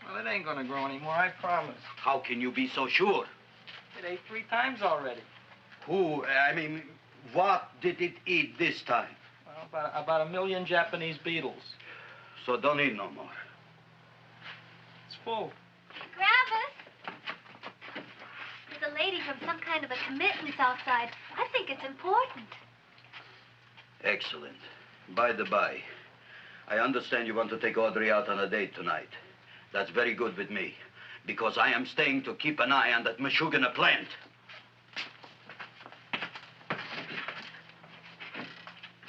Well, it ain't gonna grow anymore, I promise. How can you be so sure? It ate 3 times already. What did it eat this time? Well, about 1 million Japanese beetles. So don't eat no more. It's full. Gravis! There's a lady from some kind of a committance outside. I think it's important. Excellent. By the by, I understand you want to take Audrey out on a date tonight. That's very good with me, because I am staying to keep an eye on that Meshuggah plant.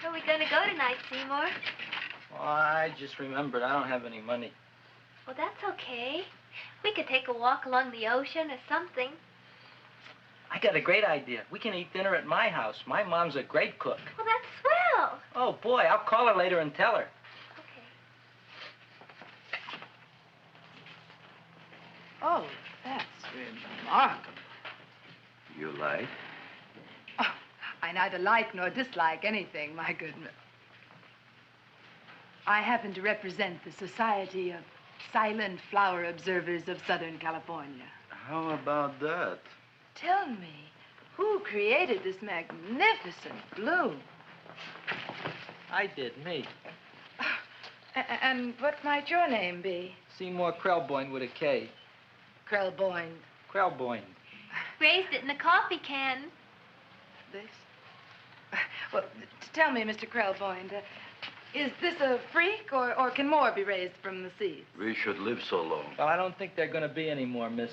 Where are we going to go tonight, Seymour? Well, I just remembered I don't have any money. Well, that's okay. We could take a walk along the ocean or something. I got a great idea. We can eat dinner at my house. My mom's a great cook. Well, that's swell. Oh, boy, I'll call her later and tell her. Oh, that's remarkable. You like? Oh, I neither like nor dislike anything, my goodness. I happen to represent the Society of Silent Flower Observers of Southern California. How about that? Tell me, who created this magnificent bloom? I did, me. And what might your name be? Seymour Krelboyne with a K. Krelboyne. Krelboyne. Raised it in the coffee can. This? Well, tell me, Mr. Krelboyne, is this a freak, or can more be raised from the seeds? We should live so long. Well, I don't think they're going to be any more, Miss,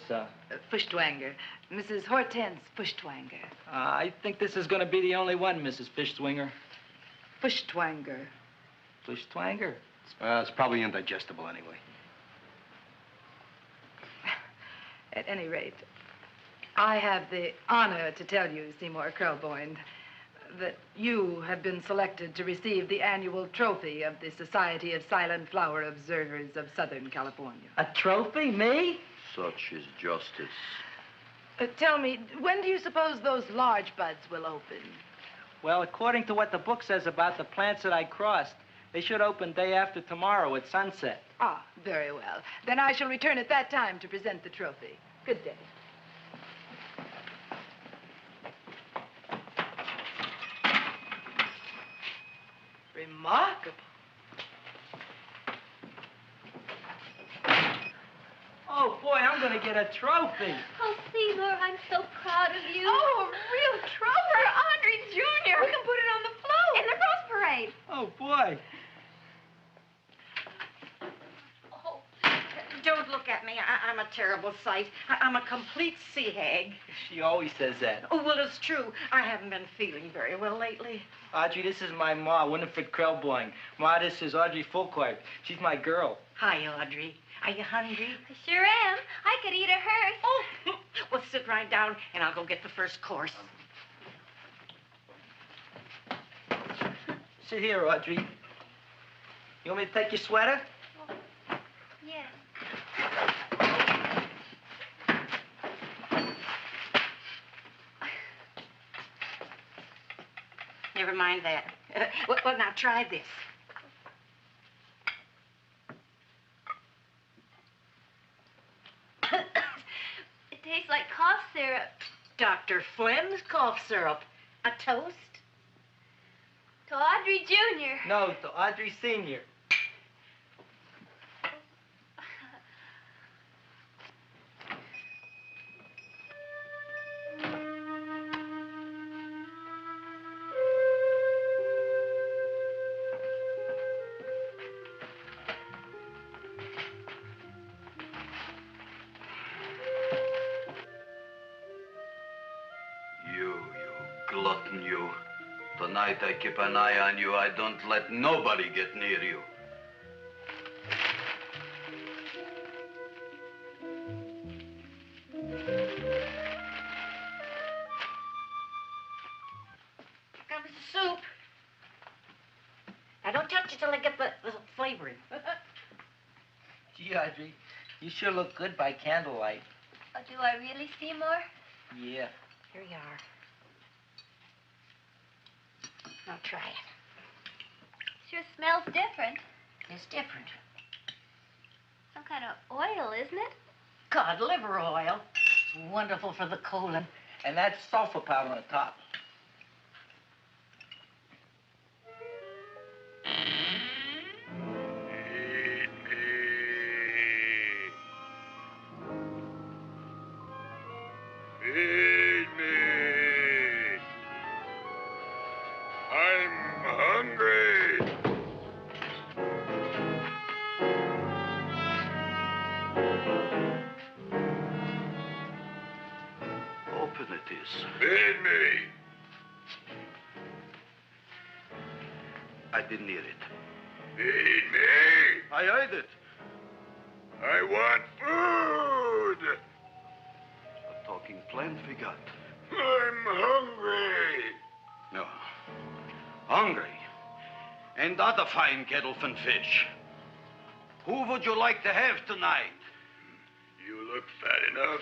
Fuschtwanger. Mrs. Hortense Fuschtwanger. I think this is going to be the only one, Mrs. Fishswinger. Fuschtwanger. Fuschtwanger? It's probably indigestible anyway. At any rate, I have the honor to tell you, Seymour Krelboyne, that you have been selected to receive the annual trophy of the Society of Silent Flower Observers of Southern California. A trophy? Me? Such is justice. Tell me, when do you suppose those large buds will open? Well, according to what the book says about the plants that I crossed, they should open day after tomorrow at sunset. Ah, very well. Then I shall return at that time to present the trophy. Good day. Remarkable. Oh, boy, I'm going to get a trophy. Oh, Seymour, I'm so proud of you. Oh, a real trophy for Audrey Jr. We can put it on the float. In the Rose Parade. Oh, boy. Don't look at me. I'm a terrible sight. I'm a complete sea hag. She always says that. Oh, well, it's true. I haven't been feeling very well lately. Audrey, this is my ma, Winifred Krelboyne. Ma, this is Audrey Fulcourt. She's my girl. Hi, Audrey. Are you hungry? I sure am. I could eat a hearse. Oh, well, sit right down, and I'll go get the first course. Sit here, Audrey. You want me to take your sweater? Yes. Never mind that. Well, now try this. It tastes like cough syrup. Dr. Flem's cough syrup. A toast? To Audrey Jr. No, to Audrey Sr. You glutton, you. Tonight I keep an eye on you. I don't let nobody get near you. Comes the soup. Now, don't touch it till I get the flavoring. Gee, Audrey, you sure look good by candlelight. Oh, do I really, Seymour? Yeah. Here you are. Now try it. Sure smells different. It's different. Some kind of oil, isn't it? Cod liver oil. It's wonderful for the colon. And that's sulfur powder on the top. Feed me. I'm hungry. Open it is. Feed me. I didn't hear it. Feed me. I heard it. I want food. A talking plant we got. I'm hungry. No. Hungry. And other fine kettlefen fish. Who would you like to have tonight? You look fat enough.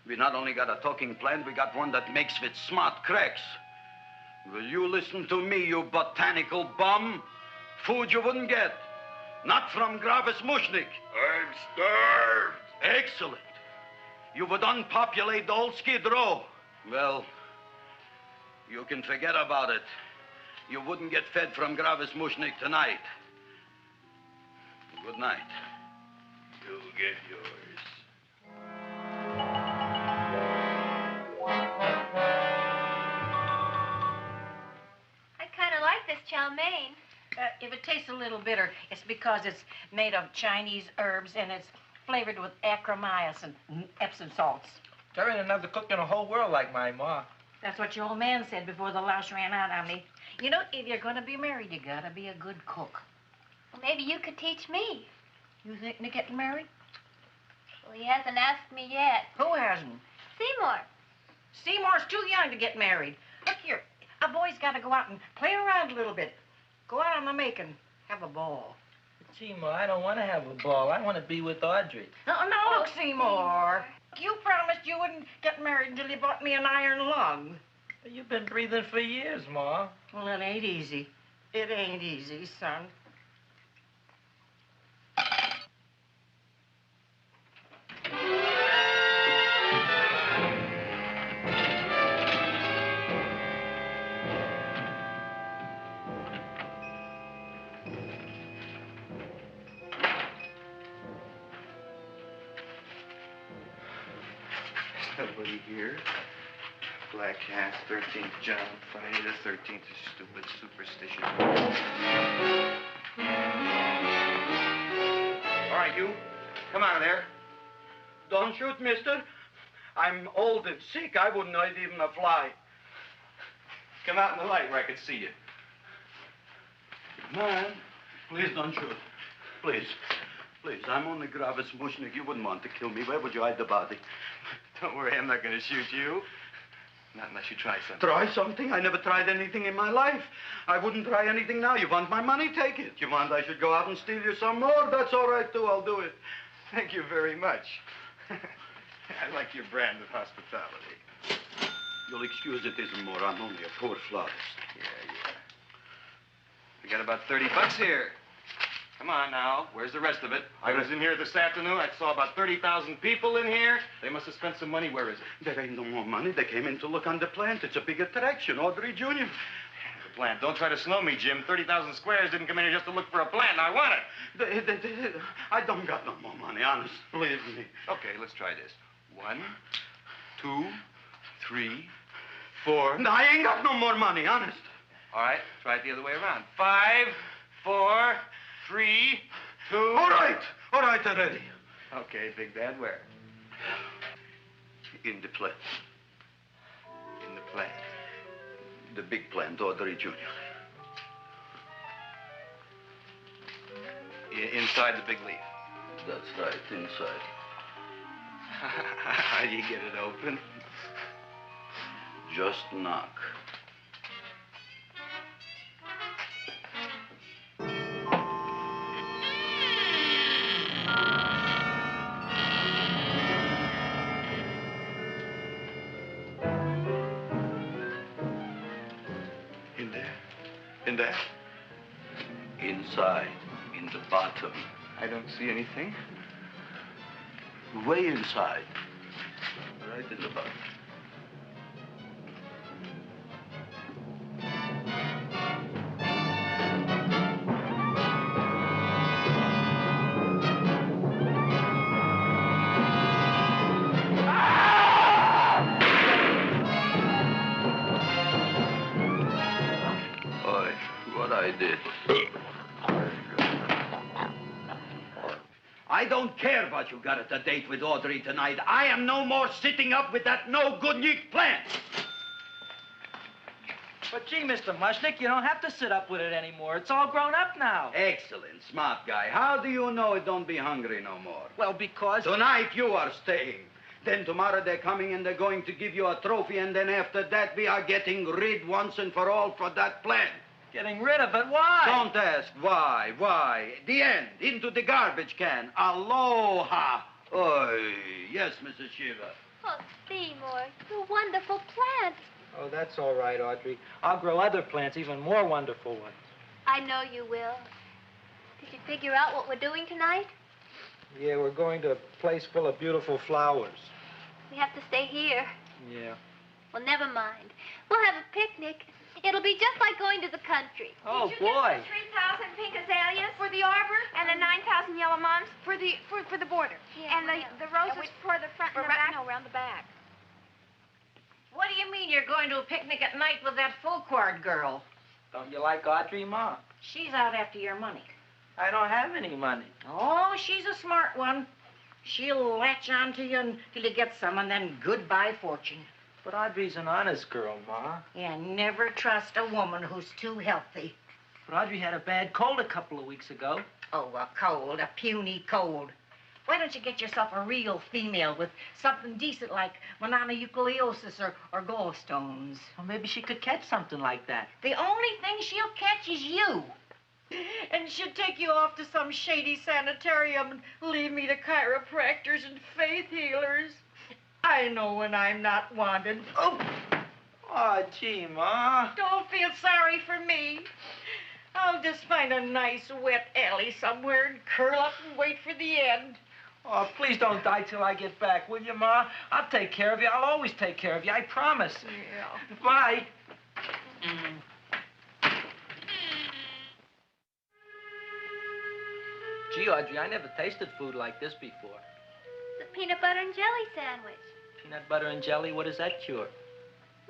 We not only got a talking plant, we got one that makes with smart cracks. Will you listen to me, you botanical bum? Food you wouldn't get. Not from Gravis Mushnik. I'm starved. Excellent. You would unpopulate the old Skid Row. Well, you can forget about it. You wouldn't get fed from Gravis Mushnik tonight. Good night. You'll get yours. I kind of like this chow mein. If it tastes a little bitter, it's because it's made of Chinese herbs and it's flavored with acromycin and Epsom salts. There ain't another cook in the whole world like my ma. That's what your old man said before the louse ran out on me. You know, if you're going to be married, you got to be a good cook. Well, maybe you could teach me. You thinking of getting married? Well, he hasn't asked me yet. Who hasn't? Seymour. Seymour's too young to get married. Look here, a boy's got to go out and play around a little bit. Go out on the make and have a ball. Seymour, I don't want to have a ball. I want to be with Audrey. No, look, Seymour. You promised you wouldn't get married until you bought me an iron lung. You've been breathing for years, Ma. Well, it ain't easy. It ain't easy, son. Nobody here. Black Cat, 13th John, Friday the 13th is stupid superstition. All right, you. Come out of there. Don't shoot, mister. I'm old and sick. I wouldn't hurt even a fly. Come out in the light where I can see you. Man, please don't shoot. Please. Please, I'm only Gravis Mushnik. You wouldn't want to kill me. Where would you hide the body? Don't worry, I'm not going to shoot you. Not unless you try something. Try something? I never tried anything in my life. I wouldn't try anything now. You want my money? Take it. You want I should go out and steal you some more? That's all right, too. I'll do it. Thank you very much. I like your brand of hospitality. You'll excuse it isn't more. I'm only a poor florist. Yeah. We got about $30 here. Come on now. Where's the rest of it? I was in here this afternoon. I saw about 30,000 people in here. They must have spent some money. Where is it? There ain't no more money. They came in to look on the plant. It's a big attraction. Audrey Jr. The plant. Don't try to slow me, Jim. 30,000 squares didn't come in here just to look for a plant. I want it. I don't got no more money, honest. Believe me. Okay, let's try this. 1, 2, 3, 4. No, I ain't got no more money, honest. All right, try it the other way around. 5, 4, 3, 2. All right already. Okay, Big Bad, where? In the plant. In the plant. The big plant, Audrey Jr. Inside the big leaf. That's right, inside. How do you get it open? Just knock. In there? Inside, in the bottom. I don't see anything. Way inside. Right in the bottom. I did. I don't care what you got at the date with Audrey tonight. I am no more sitting up with that no-good Nick plant. But gee, Mr. Mushnik, you don't have to sit up with it anymore. It's all grown up now. Excellent, smart guy. How do you know it don't be hungry no more? Well, because... Tonight you are staying. Then tomorrow they're coming and they're going to give you a trophy, and then after that we are getting rid once and for all for that plant. Getting rid of it? Why? Don't ask why. Why? The end. Into the garbage can. Aloha. Oy. Yes, Mrs. Shiva. Oh, Seymour, you wonderful plant. Oh, that's all right, Audrey. I'll grow other plants, even more wonderful ones. I know you will. Did you figure out what we're doing tonight? Yeah, we're going to a place full of beautiful flowers. We have to stay here. Yeah. Well, never mind. We'll have a picnic. It'll be just like going to the country. Oh, Did you boy. get the 3,000 pink azaleas for the arbor and the 9,000 yellow mums for the border? Yeah, and the roses for the front and the back? No, around the back. What do you mean you're going to a picnic at night with that full-court girl? Don't you like Audrey, Ma? She's out after your money. I don't have any money. Oh, she's a smart one. She'll latch on to you until you get some, and then goodbye fortune. But Audrey's an honest girl, Ma. Yeah, never trust a woman who's too healthy. But Audrey had a bad cold a couple of weeks ago. Oh, a cold, a puny cold. Why don't you get yourself a real female with something decent like mononucleosis or gallstones? Well, maybe she could catch something like that. The only thing she'll catch is you. And she'd take you off to some shady sanitarium and leave me to chiropractors and faith healers. I know when I'm not wanted. Oh, gee, Ma. Don't feel sorry for me. I'll just find a nice wet alley somewhere and curl up and wait for the end. Oh, please don't die till I get back, will you, Ma? I'll take care of you. I'll always take care of you. I promise. Yeah. Bye. Gee, Audrey, I never tasted food like this before. The peanut butter and jelly sandwich. Peanut butter and jelly, what does that cure?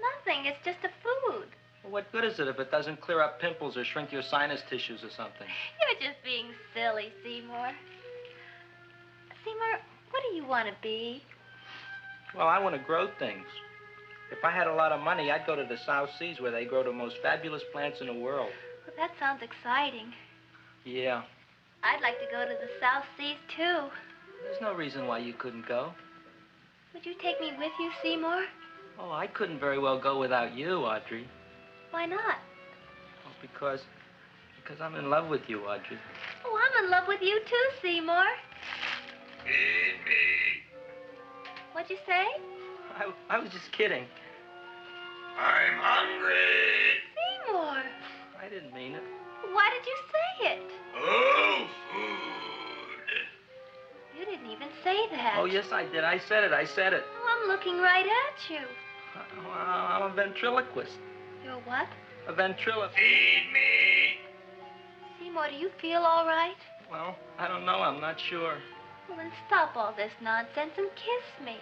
Nothing. It's just a food. Well, what good is it if it doesn't clear up pimples or shrink your sinus tissues or something? You're just being silly, Seymour. Seymour, what do you want to be? Well, I want to grow things. If I had a lot of money, I'd go to the South Seas where they grow the most fabulous plants in the world. Well, that sounds exciting. Yeah. I'd like to go to the South Seas, too. There's no reason why you couldn't go. Would you take me with you, Seymour? Oh, I couldn't very well go without you, Audrey. Why not? Oh, because I'm in love with you, Audrey. Oh, I'm in love with you, too, Seymour. Feed me. What'd you say? I was just kidding. I'm hungry. Seymour. I didn't mean it. Why did you say it? Oh, food. You didn't even say that. Oh, yes, I did. I said it. Oh, I'm looking right at you. I'm a ventriloquist. You're what? A ventriloquist. Feed me. Seymour, do you feel all right? Well, I don't know. I'm not sure. Well, then stop all this nonsense and kiss me.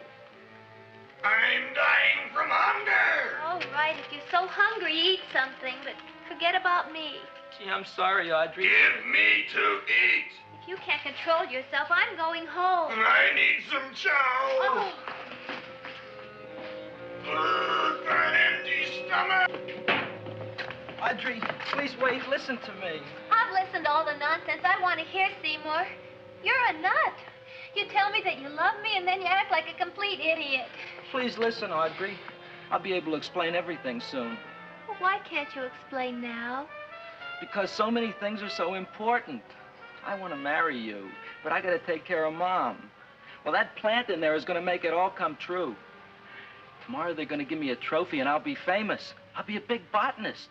I'm dying from hunger. All right, if you're so hungry, eat something, but forget about me. Gee, I'm sorry, Audrey. Give me to eat. If you can't control yourself, I'm going home. I need some chow. Oh. Food for an empty stomach. Audrey, please wait. Listen to me. I've listened to all the nonsense I want to hear, Seymour. You're a nut. You tell me that you love me, and then you act like a complete idiot. Please listen, Audrey. I'll be able to explain everything soon. Well, why can't you explain now? Because so many things are so important. I want to marry you, but I got to take care of Mom. Well, that plant in there is going to make it all come true. Tomorrow they're going to give me a trophy, and I'll be famous. I'll be a big botanist.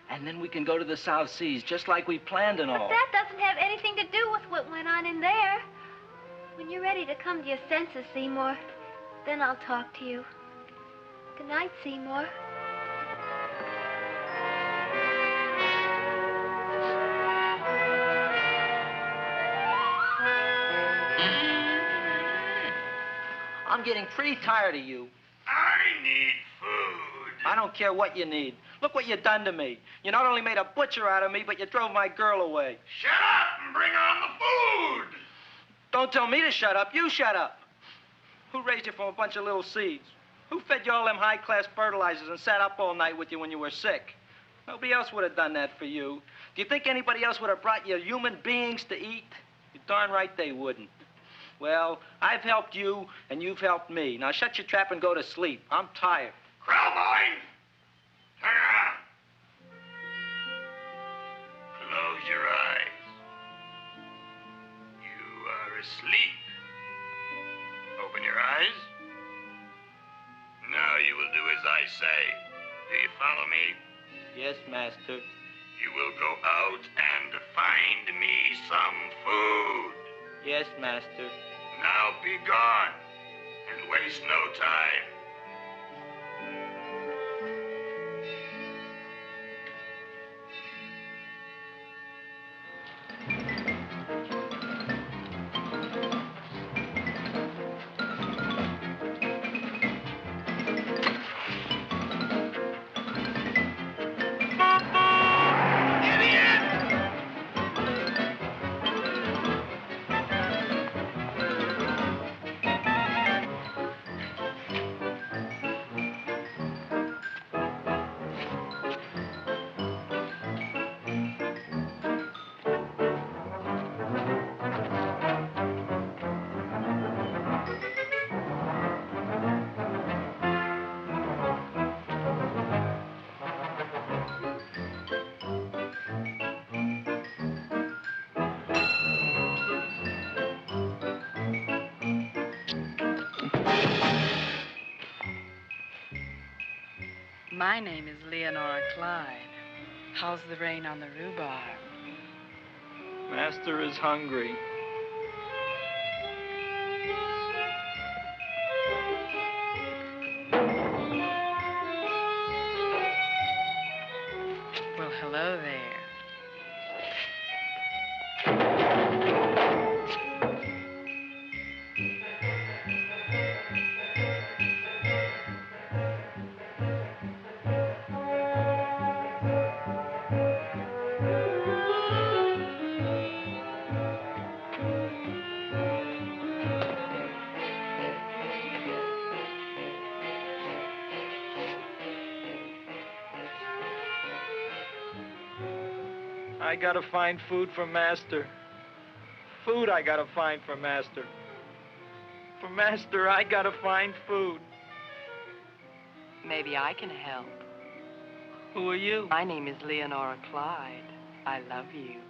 And then we can go to the South Seas, just like we planned and all. But that doesn't have anything to do with what went on in there. When you're ready to come to your senses, Seymour, then I'll talk to you. Good night, Seymour. I'm getting pretty tired of you. I need food. I don't care what you need. Look what you done to me. You not only made a butcher out of me, but you drove my girl away. Shut up and bring on the food. Don't tell me to shut up. You shut up. Who raised you from a bunch of little seeds? Who fed you all them high-class fertilizers and sat up all night with you when you were sick? Nobody else would have done that for you. Do you think anybody else would have brought you human beings to eat? You're darn right they wouldn't. Well, I've helped you, and you've helped me. Now shut your trap and go to sleep. I'm tired. Krellboy, turn around. Close your eyes. You are asleep. Open your eyes. Now you will do as I say. Do you follow me? Yes, Master. You will go out and find me some food. Yes, master. Now be gone, and waste no time. My name is Leonora Clyde. How's the rain on the rhubarb? Master is hungry. Well, hello there. I gotta find food for Master. Food I gotta find for Master. For Master, I gotta find food. Maybe I can help. Who are you? My name is Leonora Clyde. I love you.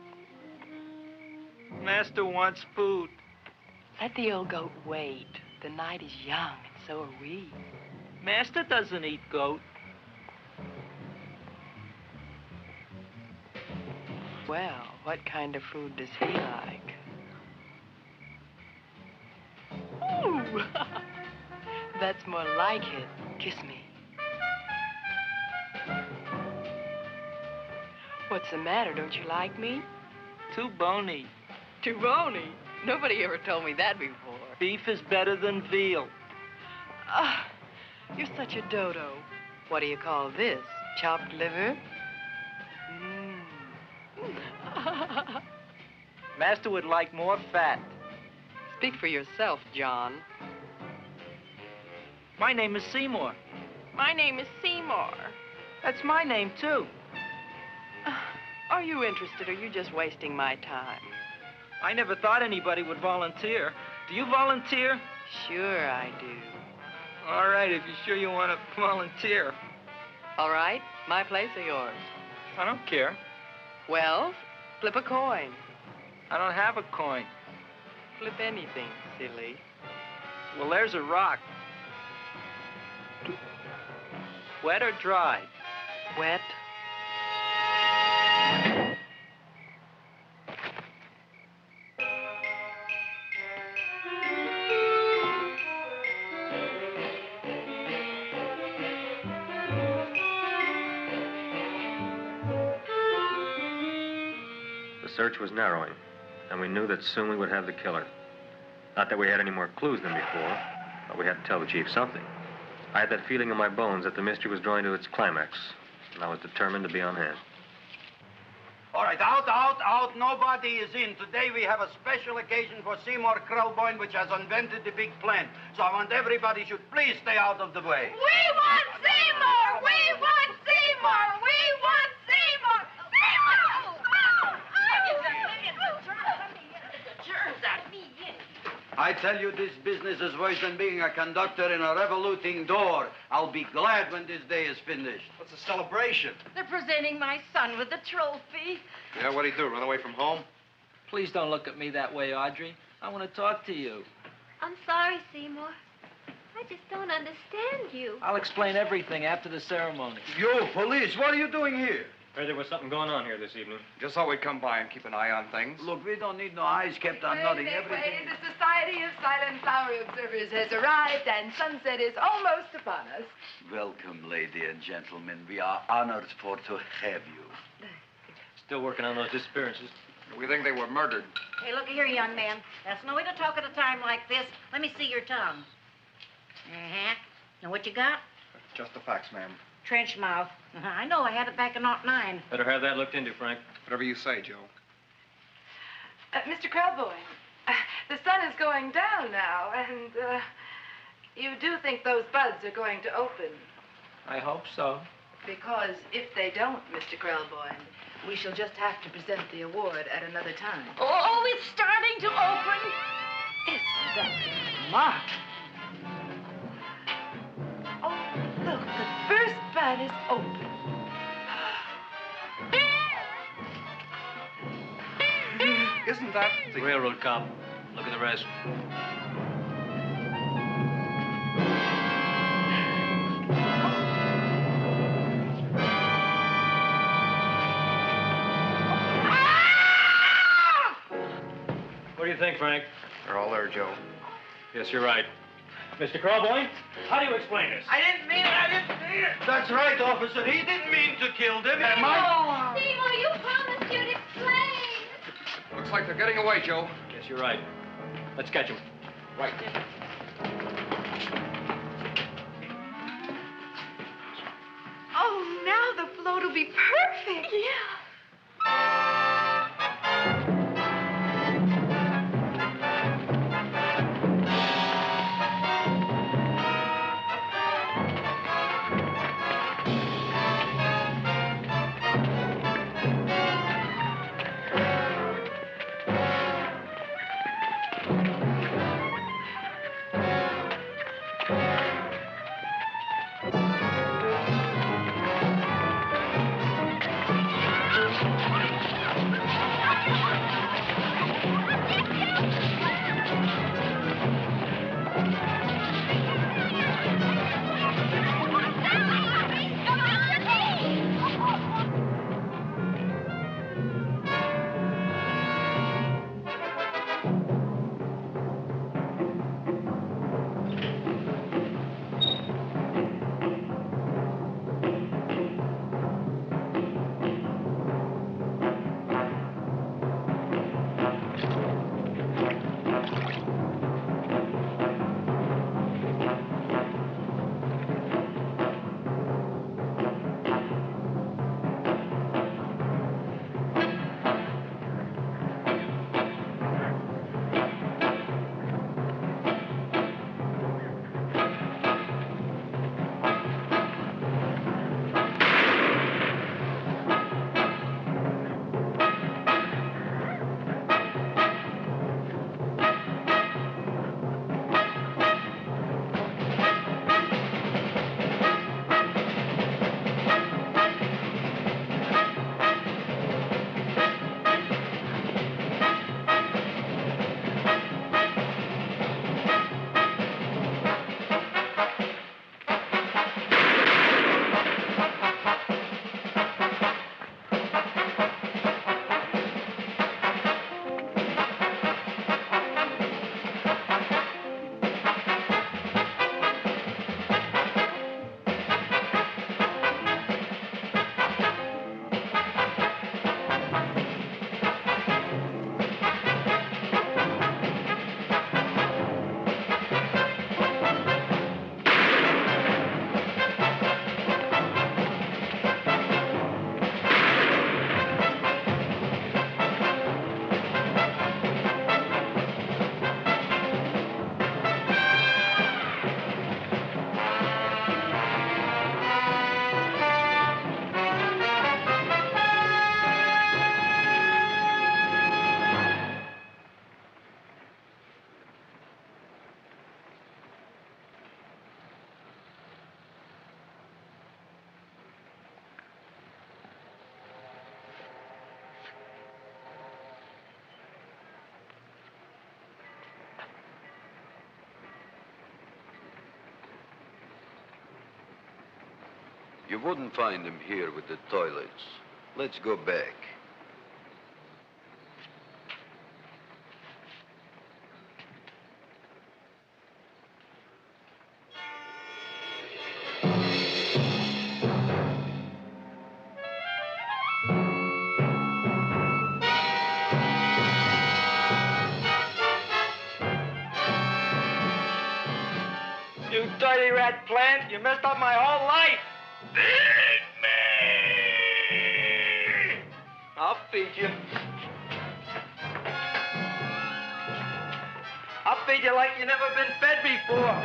Master wants food. Let the old goat wait. The night is young, and so are we. Master doesn't eat goat. Well, what kind of food does he like? Ooh! That's more like it. Kiss me. What's the matter? Don't you like me? Too bony. Too bony? Nobody ever told me that before. Beef is better than veal. Ah, you're such a dodo. What do you call this? Chopped liver? Master would like more fat. Speak for yourself, John. My name is Seymour. My name is Seymour. That's my name, too. Are you interested, or are you just wasting my time? I never thought anybody would volunteer. Do you volunteer? Sure I do. All right, if you're sure you want to volunteer. All right, my place or yours? I don't care. Well, flip a coin. I don't have a coin. Flip anything, silly. Well, there's a rock. Wet or dry? Wet. The search was narrowing, and we knew that soon we would have the killer. Not that we had any more clues than before, but we had to tell the chief something. I had that feeling in my bones that the mystery was drawing to its climax, and I was determined to be on hand. All right, out. Nobody is in. Today we have a special occasion for Seymour Krelboyne, which has invented the big plan. So I want everybody should please stay out of the way. We want Seymour! We want Seymour! We want Seymour! Seymour! I tell you, this business is worse than being a conductor in a revoluting door. I'll be glad when this day is finished. What's the celebration? They're presenting my son with a trophy. Yeah, what'd he do, run away from home? Please don't look at me that way, Audrey. I want to talk to you. I'm sorry, Seymour. I just don't understand you. I'll explain everything after the ceremony. You, police, what are you doing here? Heard there was something going on here this evening. Just thought we'd come by and keep an eye on things. Look, we don't need no eyes kept on nothing. Everything. The Society of Silent Flower Observers has arrived, and sunset is almost upon us. Welcome, lady and gentlemen. We are honored for to have you. Still working on those disappearances. We think they were murdered. Hey, look here, young man. That's no way to talk at a time like this. Let me see your tongue. Uh-huh. Now, what you got? Just the facts, ma'am. Trench mouth. I know. I had it back in '09. Better have that looked into, Frank. Whatever you say, Joe. Mr. Krelboyne, the sun is going down now, and you do think those buds are going to open? I hope so. Because if they don't, Mr. Krelboyne, we shall just have to present the award at another time. Oh, it's starting to open. Isn't that smart? Oh, look, the first bud is open. Isn't that the railroad cop? Look at the rest. What do you think, Frank? They're all there, Joe. Yes, you're right. Mr. Krelboyne, how do you explain this? I didn't mean it. I didn't mean it. That's right, officer. He didn't mean to kill them. Seymour, you promised you'd explain. Looks like they're getting away, Joe. Yes, you're right. Let's catch him. Right. Oh, now the float will be perfect. Yeah. You wouldn't find him here with the toilets. Let's go back. You dirty rat plant, you messed up my whole life. Feed me! I'll feed you. I'll feed you like you never been fed before.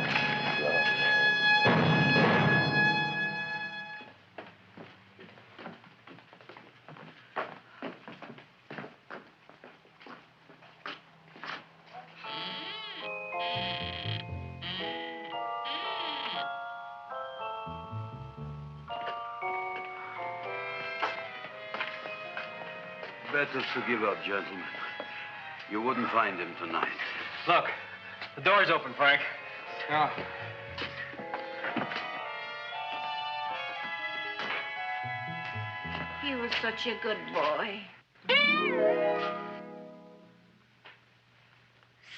Better to give up, gentlemen. You wouldn't find him tonight. Look, the door's open, Frank. Oh. He was such a good boy.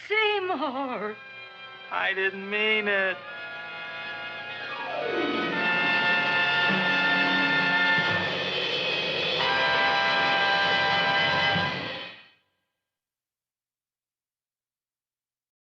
Seymour! I didn't mean it.